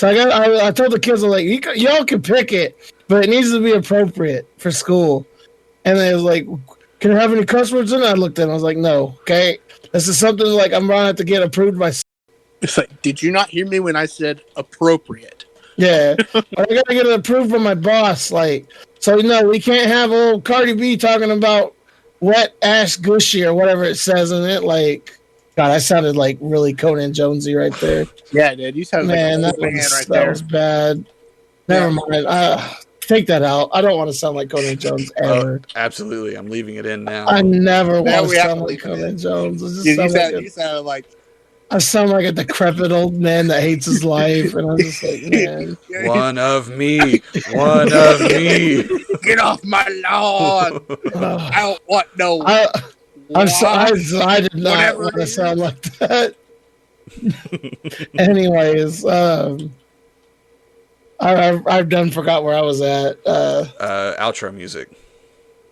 I told the kids, I'm like, y'all can pick it, but it needs to be appropriate for school. And they was like, can I have any cuss words in it? I looked at them. I was like, no. Okay, this is something like I'm gonna have to get approved by. It's like, did you not hear me when I said appropriate? Yeah, I gotta get it approved from my boss. Like, so no, we can't have old Cardi B talking about wet ass gushy or whatever it says in it. Like, God, I sounded like really Conan Jonesy right there. Yeah, dude, you sounded like an old man right there. That was bad. Never mind. Take that out. I don't want to sound like Conan Jones ever. Absolutely, I'm leaving it in now. I never want to sound like Conan Jones. You sounded like. I sound like a decrepit old man that hates his life, and I'm just like, man. One of me. Get off my lawn. I don't want no. I did not want to sound like that. Anyways, I've done forgot where I was at. Outro music.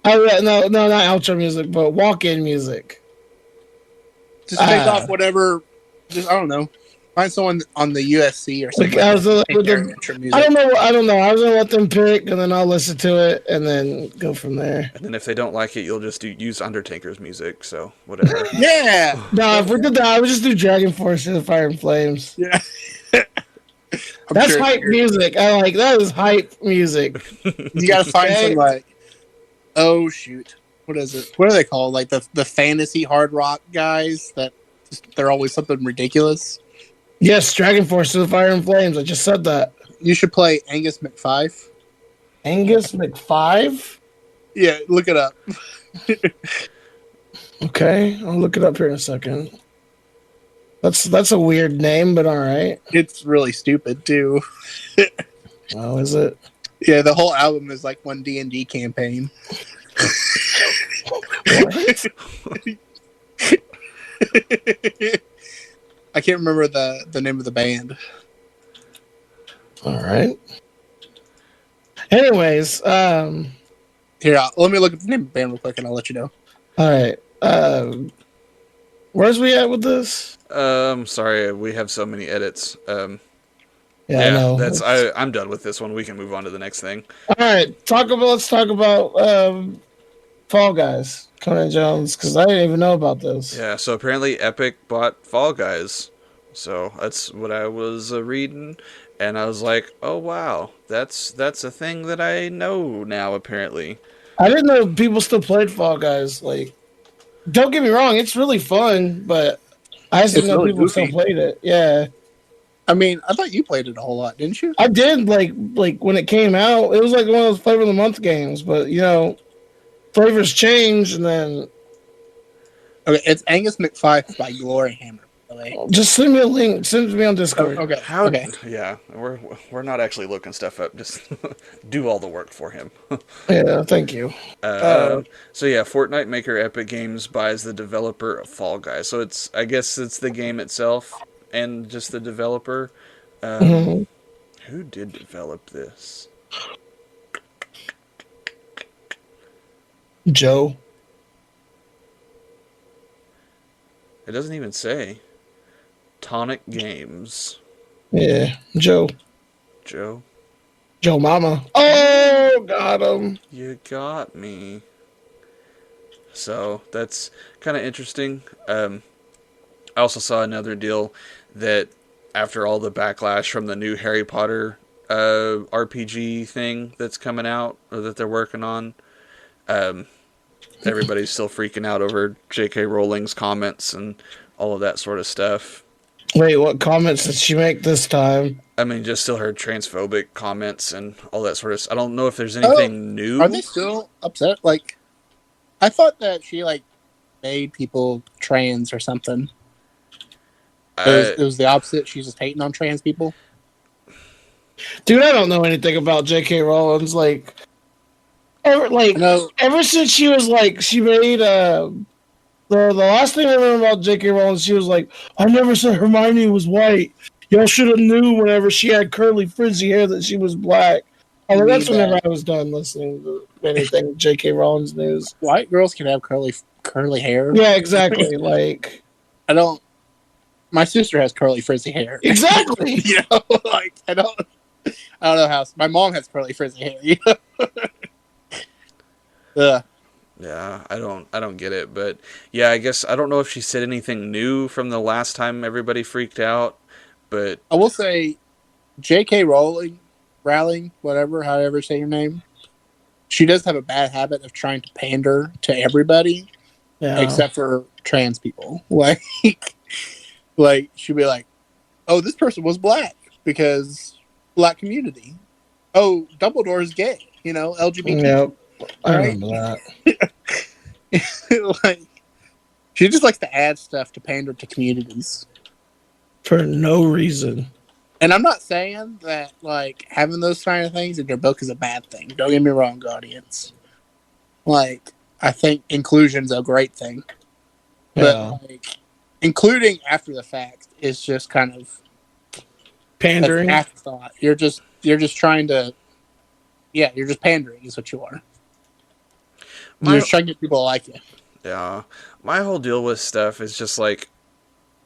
No, not outro music, but walk-in music. Just take off whatever. Just I don't know. Find someone on the USC or something. I don't know. I was gonna let them pick, and then I'll listen to it, and then go from there. And then if they don't like it, you'll just use Undertaker's music. So whatever. Yeah. No, if we did that, I would just do Dragon Force and Fire and Flames. Yeah. That's hype music. I like that is hype music. You gotta find some like, oh shoot, what is it? What are they called? Like the fantasy hard rock guys that they're always something ridiculous. Yes, Dragon Force to the Fire and Flames. I just said that. You should play Angus McFife. Angus McFive? Yeah, look it up. Okay, I'll look it up here in a second. That's a weird name, but all right. It's really stupid too. Oh, is it? Yeah, the whole album is like one D&D campaign. What? I can't remember the name of the band. All right. Anyways, Here, let me look at the name of the band real quick, and I'll let you know. all right. Where's we at with this? Sorry, we have so many edits. Yeah, I know. I'm done with this one. We can move on to the next thing. All right, let's talk about Fall Guys, Conan Jones, because I didn't even know about this. Yeah, so apparently Epic bought Fall Guys. So that's what I was reading, and I was like, "Oh wow, that's a thing that I know now." Apparently, I didn't know people still played Fall Guys. Like, don't get me wrong, it's really fun, but I just didn't know really people goofy. still played it. Yeah, I mean, I thought you played it a whole lot, didn't you? I did. Like when it came out, it was like one of those Flavor of the Month games. But flavors change, and then Okay, it's Angus McFive by Glory Hammer. By the way. just send me a link. Send it to me on Discord. Okay. how? Okay. Yeah, we're not actually looking stuff up. Just do all the work for him. Yeah, thank you. So yeah, Fortnite maker Epic Games buys the developer of Fall Guys. So I guess it's the game itself and just the developer. Mhm. Who did develop this? Joe. It doesn't even say. Tonic Games. Yeah, Joe. Joe, Joe Mama. Oh, got him. you got me. So that's kind of interesting. I also saw another deal that after all the backlash from the new Harry Potter RPG thing that's coming out or that they're working on, everybody's still freaking out over J.K. Rowling's comments and all of that sort of stuff. Wait, what comments did she make this time? I mean, just still heard transphobic comments and all that sort of stuff. I don't know if there's anything new. Are they still upset? Like, I thought that she made people trans or something. It was the opposite. She's just hating on trans people. Dude, I don't know anything about J.K. Rowling's. Ever since she was she made the last thing I remember about J.K. Rowling, she was like, I never said Hermione was white. Y'all should have knew whenever she had curly frizzy hair that she was black. I mean, that's whenever I was done listening to anything J.K. Rowling's news. White girls can have curly hair. Yeah, exactly. I don't. My sister has curly frizzy hair. Exactly. I don't know how. My mom has curly frizzy hair. Yeah, I don't get it, but yeah, I guess I don't know if she said anything new from the last time everybody freaked out, but I will say, J.K. Rowling, whatever, however you say your name, she does have a bad habit of trying to pander to everybody, except for trans people. She'd be like, "Oh, this person was black because black community. Oh, Dumbledore is gay. LGBT." Yep. I remember that. She just likes to add stuff to pander to communities for no reason. And I'm not saying that having those kind of things in your book is a bad thing. Don't get me wrong, audience. I think inclusion's a great thing, but including after the fact is just kind of pandering. An afterthought. You're just trying to. Yeah, you're just pandering. Is what you are. You're just trying to get people to like you. Yeah. My whole deal with stuff is just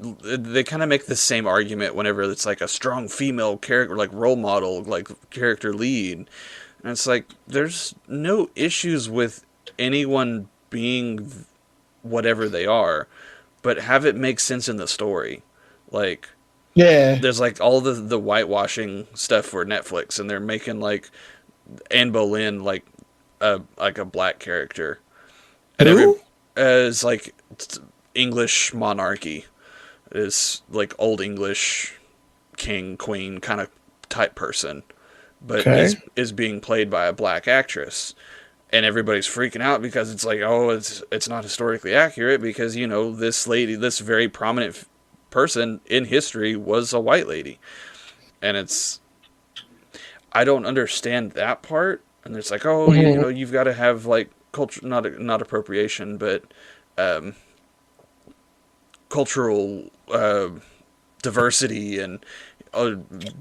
they kind of make the same argument whenever it's a strong female character, role model, character lead. And it's there's no issues with anyone being whatever they are, but have it make sense in the story. There's all the whitewashing stuff for Netflix, and they're making Anne Boleyn a black character. And is English monarchy. Is old English king, queen kind of type person. but Okay. is being played by a black actress. And everybody's freaking out because it's like, oh, it's not historically accurate because, you know, this lady, this very prominent person in history was a white lady. And I don't understand that part. And it's like, oh, you Mhm. know, you've got to have like culture, not appropriation, but um, cultural diversity and a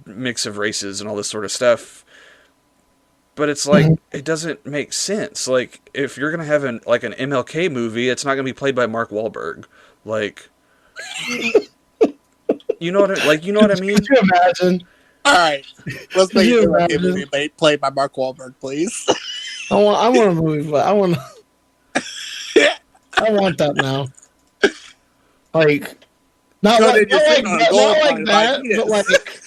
mix of races and all this sort of stuff. But it's like Mhm. it doesn't make sense. Like if you're gonna have an MLK movie, it's not gonna be played by Mark Wahlberg. Like you know what I Could mean? you imagine? All right, let's Could make you it like a imagine? movie played by Mark Wahlberg, please. I want a movie, but I want that now. Like, Conan just sitting on a not gold like mine like that, but this. like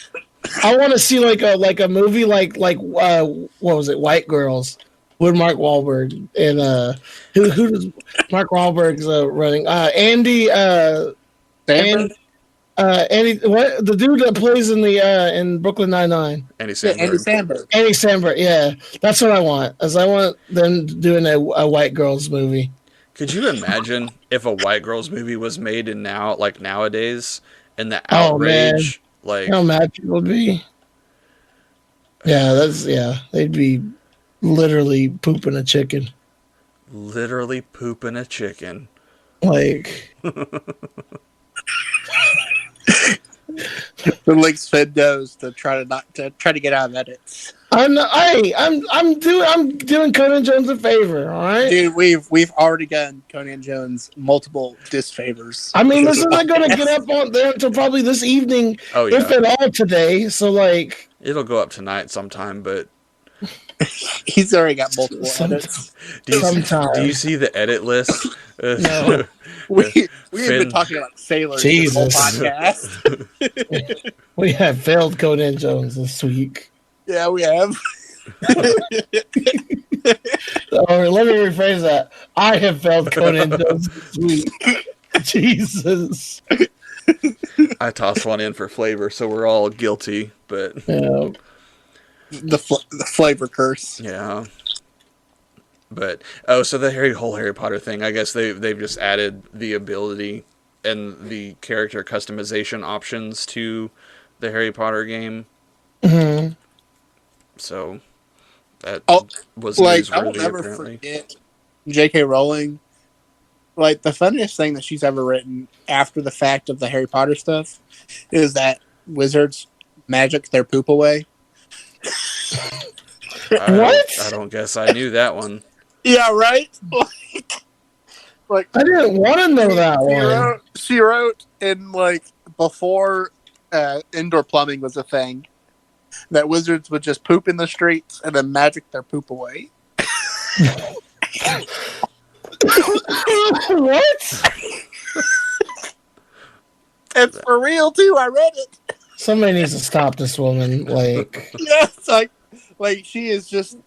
I want to see like a movie what was it, White Girls with Mark Wahlberg and who does Mark Wahlberg's running Andy and Samberg? Andy, what, the dude that plays in Brooklyn Nine-Nine. Andy Yeah, Andy Samberg. Samberg. Andy Samberg, yeah, that's what I want. As I want them doing a White Girls movie. Could you imagine if a white girls movie was made in nowadays and the Oh man, outrage like how mad people would be. They'd be literally pooping a chicken. literally pooping a chicken? Like, The links Fed knows to try to get out of edits. I'm doing Conan Jones a favor, all right? Dude, we've already done Conan Jones multiple disfavors. I mean, this isn't going to get up on there until probably this evening, Oh if yeah, at all today. So, like, it'll go up tonight sometime. But He's already got multiple some, edits. do you sometime. see the edit list? No. We've Finn- been talking about sailors this whole Jesus. podcast. We have failed Conan Jones this week. Yeah, we have. Or let me rephrase that. I have failed Conan Jones this week. Jesus. I tossed one in for flavor, so we're all guilty. But Yeah. The flavor curse. yeah. But so the whole Harry Potter thing, I guess they've just added the ability and the character customization options to the Harry Potter game. Mhm. So that was Like, I will newsworthy, never apparently. forget J.K. Rowling. Like, the funniest thing that she's ever written after the fact of the Harry Potter stuff is that wizards magic their poop away. What? I don't guess I knew that one. Yeah, right? Like I didn't want to know that one. She wrote in, like, before indoor plumbing was a thing, that wizards would just poop in the streets and then magic their poop away. What? It's for real too. I read it. Somebody needs to stop this woman. Like, Yeah, it's like she is just.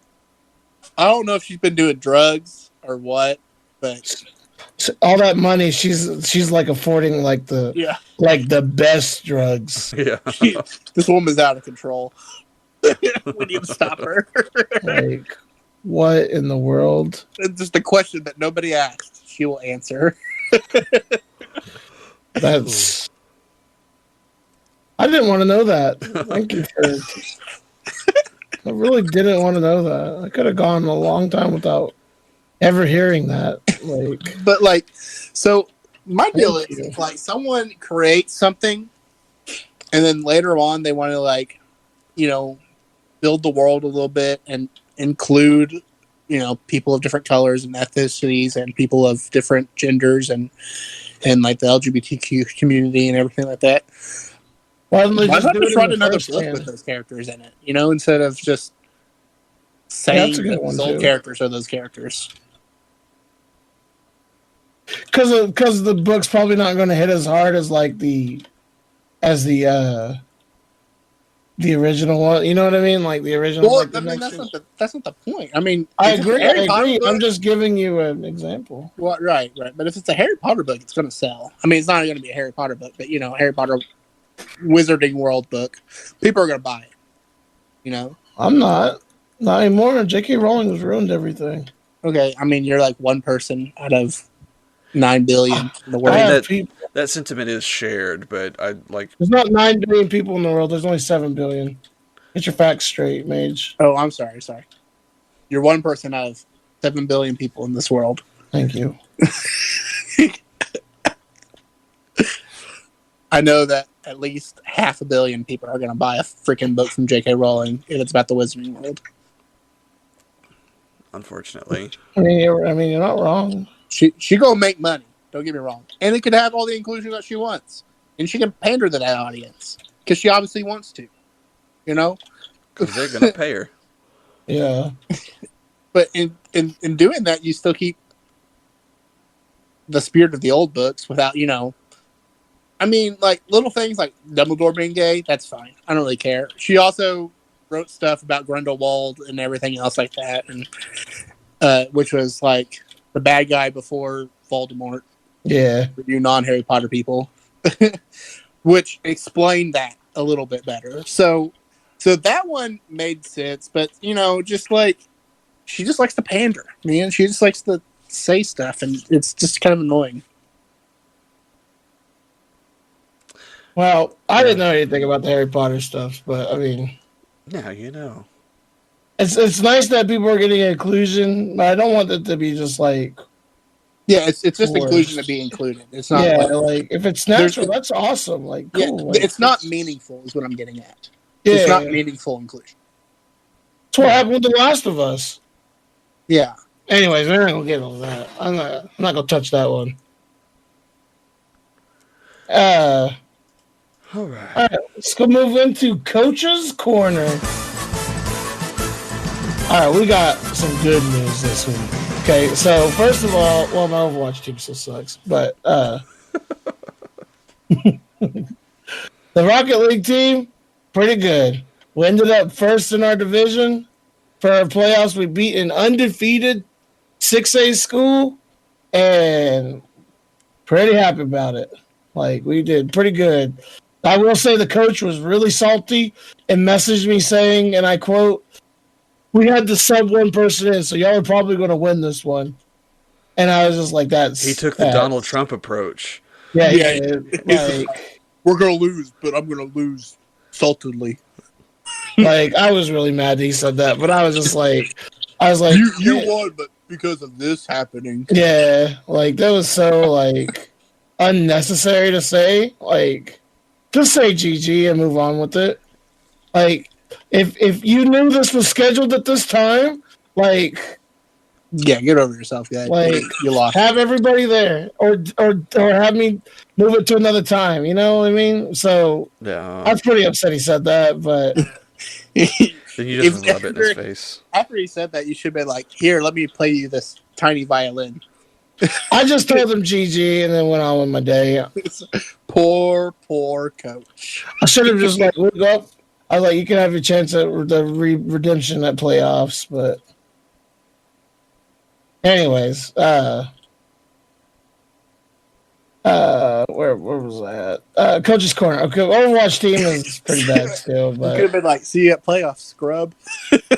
I don't know if she's been doing drugs or what, but all that money, she's like affording like the best drugs. Yeah. This woman's out of control. We need to stop her. Like, what in the world? It's just a question that nobody asked. She will answer. That's. I didn't want to know that. Thank you for. I really didn't want to know that. I could have gone a long time without ever hearing that. Like, But like, so my deal Thank you. is like someone creates something, and then later on they want to, like, build the world a little bit and include, people of different colors and ethnicities and people of different genders and like the LGBTQ community and everything like that. why Why not do it just in write the another first book hand? with those characters in it? Instead of just saying that's a good that one, those old too. characters are those characters. Because the book's probably not going to hit as hard as like the original one. You know what I mean? Like the original. Well, like the I mean, next that's not the point. I mean, I if it's a agree. Harry Potter book- I'm just giving you an example. Well, right. But if it's a Harry Potter book, it's going to sell. I mean, it's not going to be a Harry Potter book, but a Harry Potter Wizarding World book, people are going to buy it. I'm not. Not anymore. J.K. Rowling has ruined everything. Okay, I mean, you're like one person out of 9 billion in the I world. mean have that people. that sentiment is shared, but I like. There's not 9 billion people in the world. There's only 7 billion. Get your facts straight, Mage. Oh, I'm sorry. You're one person out of 7 billion people in this world. Thank you. I know that at least 500 million people are going to buy a freaking book from J.K. Rowling if it's about the Wizarding World. Unfortunately, I mean, you're not wrong. She gonna make money. Don't get me wrong, and it could have all the inclusion that she wants, and she can pander to that audience because she obviously wants to. You know, because they're gonna pay her. Yeah. But in doing that, you still keep the spirit of the old books without, I mean, like little things like Dumbledore being gay. That's fine. I don't really care. She also wrote stuff about Grindelwald and everything else like that, and which was like the bad guy before Voldemort. Yeah. For you non-Harry Potter people, which explained that a little bit better. So that one made sense, but just like she just likes to pander, man. She just likes to say stuff, and it's just kind of annoying. Well, I didn't know anything about the Harry Potter stuff, but I mean, Now you know. it's nice that people are getting inclusion, but I don't want it to be just like. Yeah, it's just forced. inclusion to be included. It's not like if it's natural, that's awesome. Like cool. Like, it's not meaningful, is what I'm getting at. Yeah, it's not meaningful inclusion. That's what happened with The Last of Us. Yeah. Anyways, we're not gonna get on that. I'm not gonna touch that one. All right. All right, let's go move into Coach's Corner. All right, we got some good news this week. Okay, so first of all, well, my Overwatch team still sucks, but the Rocket League team, pretty good. We ended up first in our division. For our playoffs, we beat an undefeated 6A school, and pretty happy about it. Like, we did pretty good. I will say the coach was really salty and messaged me saying, and I quote, "We had to sub one person in, so y'all are probably going to win this one." And I was just like, He took the Donald Trump approach. Yeah. Like, we're going to lose, but I'm going to lose saltedly. Like, I was really mad he said that, but I was like, you won, but because of this happening. Yeah, like, that was so, like, unnecessary to say. Like, just say GG and move on with it. Like, if you knew this was scheduled at this time, like, yeah, get over yourself, guys. Like, you lost. Have everybody there, or have me move it to another time. You know what I mean? So yeah, I was pretty upset he said that, but then you just rub it in his face. After he said that, you should be like, "Here, let me play you this tiny violin." I just told him GG and then went on with my day. Poor coach. I should have just like looked up. I was like, you can have your chance at the redemption at playoffs, but anyways, where was I at? Coach's Corner. Okay, Overwatch team is pretty bad still, but could have been like, "See you at playoffs, scrub."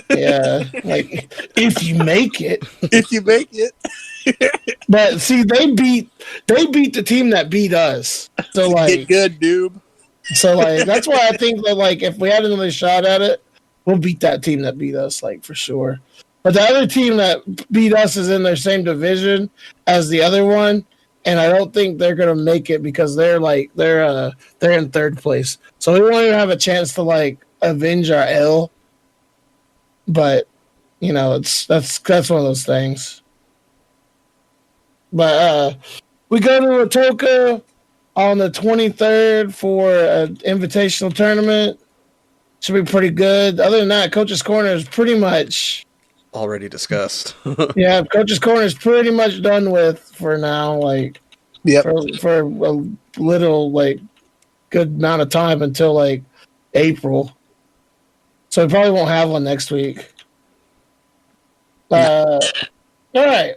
Yeah, like if you make it. If you make it. But see, they beat the team that beat us. So like, get good, noob. So like, that's why I think that like, if we had another shot at it, we'll beat that team that beat us, like for sure. But the other team that beat us is in their same division as the other one, and I don't think they're gonna make it because they're in third place. So we won't even have a chance to like avenge our L. But that's one of those things. But we go to Atoka on the 23rd for an invitational tournament. Should be pretty good. Other than that, Coach's Corner is pretty much already discussed. Yeah, Coach's Corner is pretty much done with for now. Like, for a little like good amount of time until like April. So we probably won't have one next week. All right.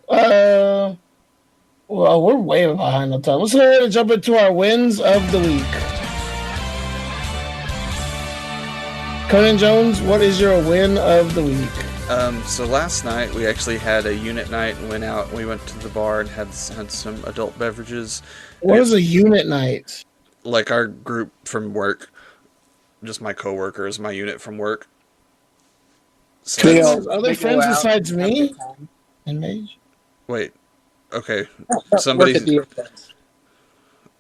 Well, we're way behind the time. Let's go ahead and jump into our wins of the week. Conan Jones, what is your win of the week? So last night we actually had a unit night and went out. We went to the bar and had some adult beverages. What is a unit night? Like our group from work, just my coworkers, my unit from work. So Are they friends besides me? And Mage? Wait, okay. Somebody.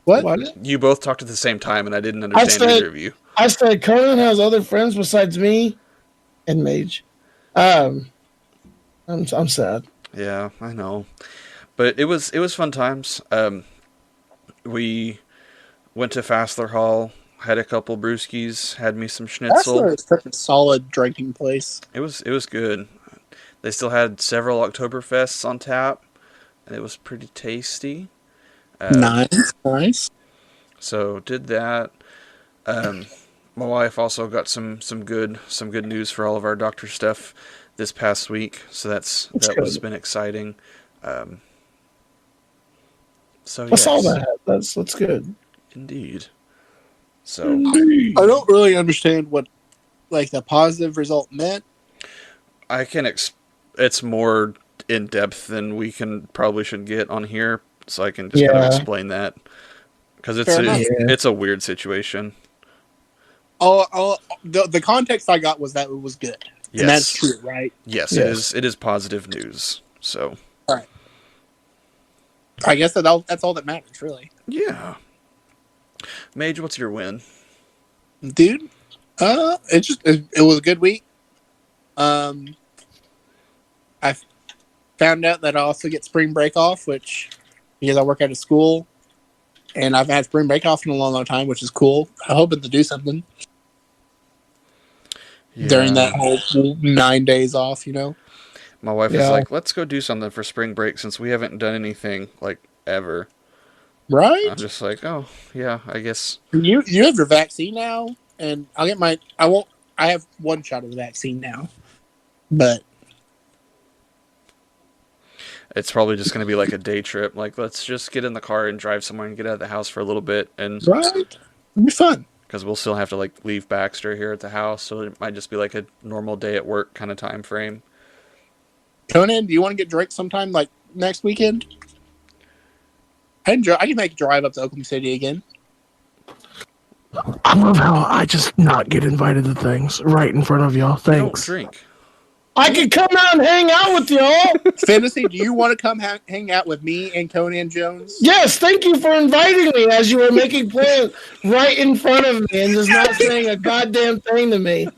What? You both talked at the same time, and I didn't understand either of you. I said Conan has other friends besides me and Mage. I'm sad. Yeah, I know, but it was fun times. We went to Fassler Hall, had a couple brewskis, had me some schnitzel. Fassler is such a solid drinking place. It was good. They still had several Oktoberfests on tap, and it was pretty tasty. Nice. So did that. My wife also got some good news for all of our doctor stuff this past week. So that was been exciting. So I saw that. That's good. Indeed. So I don't really understand what like the positive result meant. I can it's more in depth than we probably should get on here, so I can just kind of explain that because it's a weird situation. The context I got was that it was good. Yes. And that's true, right? Yes, it is positive news. So, all right. I guess that's all that matters, really. Yeah. Mage, what's your win? Dude, it was a good week. I found out that I also get spring break off, which because I work out of school, and I've had spring break off in a long time, which is cool. I'm hoping to do something during that whole 9 days off, you know? My wife is like, let's go do something for spring break since we haven't done anything, like, ever. Right? I'm just like, oh, yeah, I guess. You have your vaccine now, and I'll get I have one shot of the vaccine now, but it's probably just going to be like a day trip. Like, let's just get in the car and drive somewhere and get out of the house for a little bit. And right? It'll be fun. Because we'll still have to, like, leave Baxter here at the house, so it might just be like a normal day at work kind of time frame. Conan, do you want to get Drake sometime, like, next weekend? I can make a drive up to Oklahoma City again. I love how I just not get invited to things right in front of y'all. Thanks. Don't drink. I could come out and hang out with y'all. Fantasy, do you want to come hang out with me and Conan Jones? Yes, thank you for inviting me as you were making plans right in front of me and just not saying a goddamn thing to me.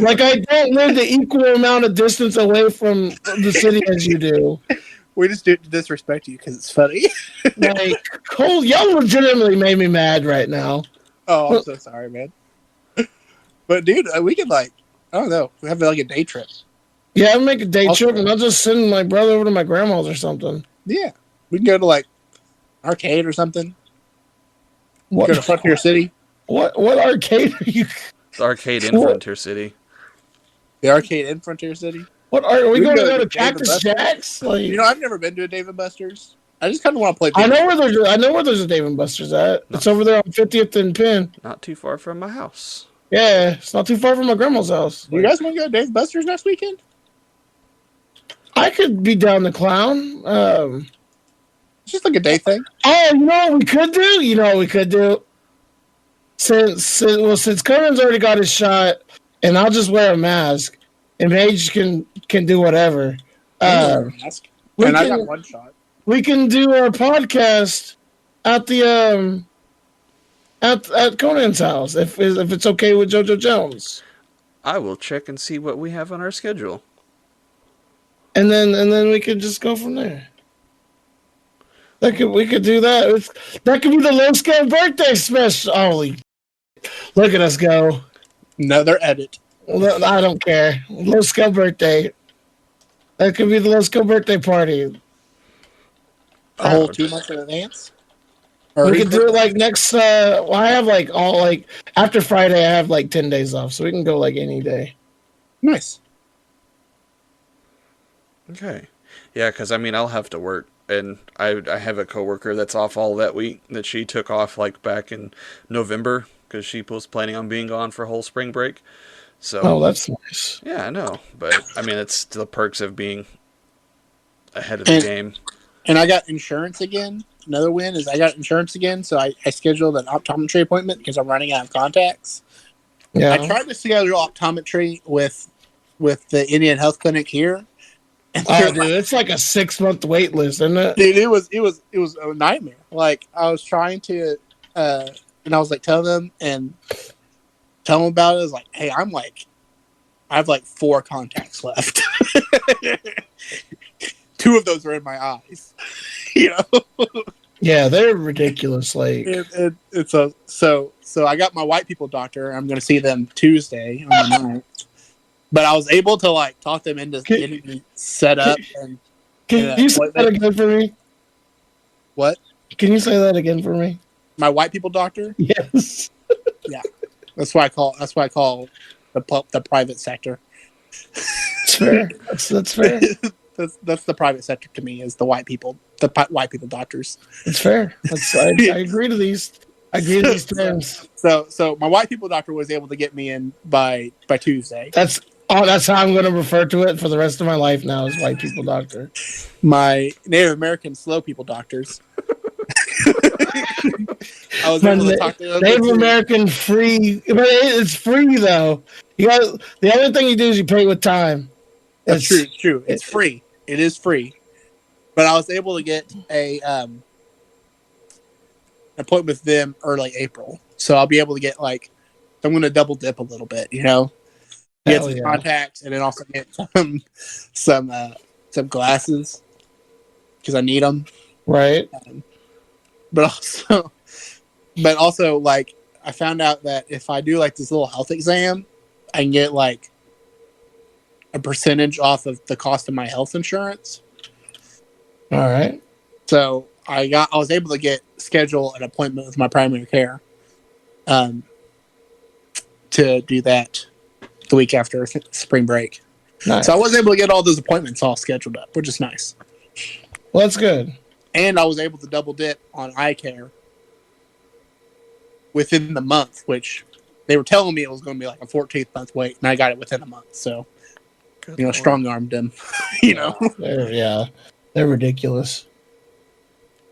Like I don't live the equal amount of distance away from the city as you do. We just disrespect you because it's funny. Like, Cole, y'all legitimately made me mad right now. Oh, I'm so sorry, man. But dude, we could I don't know, we have like a day trip. Yeah, I'll make a day trip and I'll just send my brother over to my grandma's or something. Yeah, we can go to like arcade or something. What? Go to Frontier City. What arcade are you? The arcade in Frontier City. The arcade in Frontier City. What are we going to go to Cactus Jack's? Like, you know, I've never been to a Dave & Buster's. I just kind of want to play. I know where there's a Dave & Buster's at. It's over there on 50th and Penn. Not too far from my house. Yeah, it's not too far from my grandma's house. You guys want to go to Dave & Buster's next weekend? I could be down the clown. It's just like a day thing. Oh, you know what we could do? Since Conan's already got his shot, and I'll just wear a mask, and Mage can do whatever. I got one shot. We can do our podcast at the at Conan's house if it's okay with JoJo Jones. I will check and see what we have on our schedule. And then we could just go from there. We could do that. That could be the low scale birthday special. Holy, look at us go! Another edit. I don't care. Low scale birthday. That could be the low scale birthday party. A whole 2 months in advance. Or we could do it like next. I have after Friday. I have 10 days off, so we can go any day. Nice. Okay. Yeah, because I'll have to work, and I have a coworker that's off all that week that she took off back in November because she was planning on being gone for a whole spring break. So, Oh, that's nice. yeah, I know. But, I mean, it's the perks of being ahead of the game. And I got insurance again. Another win is I got insurance again, so I scheduled an optometry appointment because I'm running out of contacts. Yeah. I tried to schedule optometry with the Indian Health Clinic here. Oh, dude, it's like a 6-month wait list, isn't it? Dude, it was a nightmare. Like I was trying to, and I was like telling them about it. I was like, hey, I have like 4 contacts left. 2 of those are in my eyes. You know. Yeah, they're ridiculous. Like it's so I got my white people doctor. I'm going to see them Tuesday on the 9th. But I was able to like talk them into getting me set up. Can you say that again for me? What? Can you say that again for me? My white people doctor? Yes. Yeah, that's why I call the private sector. That's fair. That's fair. That's the private sector to me is the white people doctors. It's fair. I agree to these. I agree to these terms. So my white people doctor was able to get me in by Tuesday. That's how I'm going to refer to it for the rest of my life now is white people doctor. My Native American slow people doctors. I was able to talk to them. Native American free, but it's free though. The other thing you do is you pay with time. That's true. It's true. It's free. It is free. But I was able to get a appointment with them early April, so I'll be able to get I'm going to double dip a little bit, you know. Get some contacts and then also get some glasses because I need them. Right. But also, like I found out that if I do like this little health exam, I can get like a percentage off of the cost of my health insurance. All right. So I was able to schedule an appointment with my primary care, to do that the week after spring break. Nice. So I was able to get all those appointments all scheduled up, which is nice. Well, that's good. And I was able to double dip on eye care within the month, which they were telling me it was going to be like a 14th month wait, and I got it within a month. So, good strong armed them. They're ridiculous.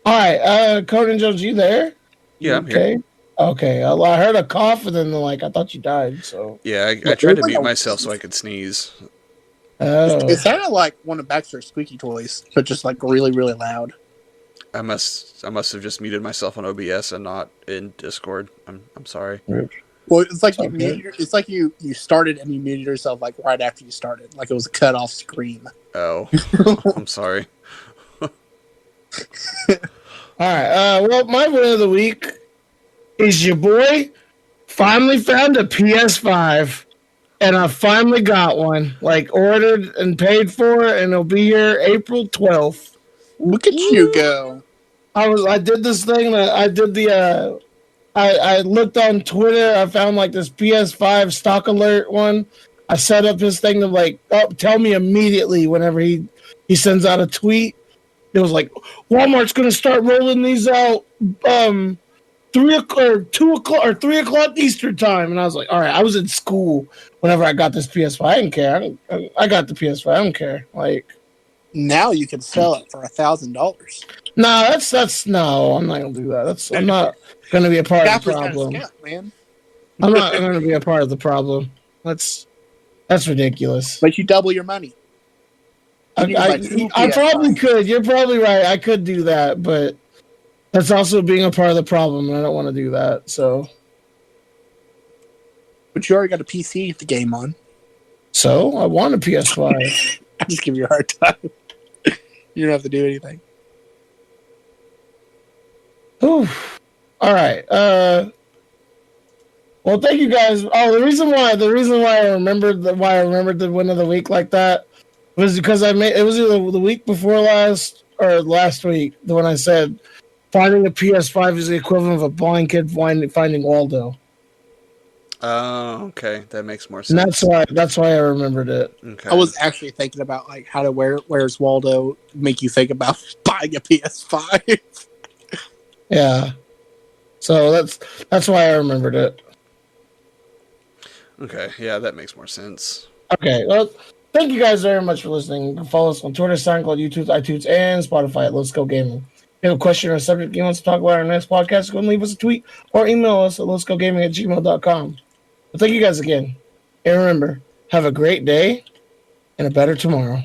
All right, Conan Jones, you there? Yeah, I'm here. Okay, I heard a cough, and then I thought you died. So yeah, I tried to mute myself so I could sneeze. Oh, it sounded like one of Baxter's squeaky toys, but just like really, really loud. I must have just muted myself on OBS and not in Discord. I'm sorry. Well, it's like you started and you muted yourself like right after you started, like it was a cut off scream. Oh, I'm sorry. All right. Well, my win of the week is your boy finally found a PS5, and I finally got one. Ordered and paid for, and it'll be here April 12th. Look at you go! I did this thing that I did the. I looked on Twitter. I found this PS5 stock alert one. I set up his thing to tell me immediately whenever he sends out a tweet. It was Walmart's going to start rolling these out 3 o'clock Eastern time, and I was like, all right. I was in school whenever I got this PS5. I didn't care. I got the PS5. I don't care. Now you can sell it for $1,000. No, that's no. I'm not gonna do that. I'm not gonna be a part of the problem. Man. I'm not gonna be a part of the problem. That's ridiculous. But you double your money. I probably could. You're probably right. I could do that, but that's also being a part of the problem, and I don't want to do that. So, but you already got a PC to game on. So I want a PS5. I just give you a hard time. You don't have to do anything. Ooh. All right. Well, thank you guys. Oh, the reason why I remembered the win of the week like that was because it was either the week before last or last week when I said finding a PS5 is the equivalent of a blind kid finding Waldo. Oh, okay, that makes more sense. And that's why I remembered it. Okay. I was actually thinking about how to Where's Waldo make you think about buying a PS5. Yeah. So that's why I remembered it. Okay, yeah, that makes more sense. Okay, well, thank you guys very much for listening. You can follow us on Twitter, SoundCloud, YouTube, iTunes, and Spotify at Let's Go Gaming. If you have a question or a subject you want to talk about in our next podcast, go and leave us a tweet or email us at letsgogaming@gmail.com. Well, thank you guys again. And remember, have a great day and a better tomorrow.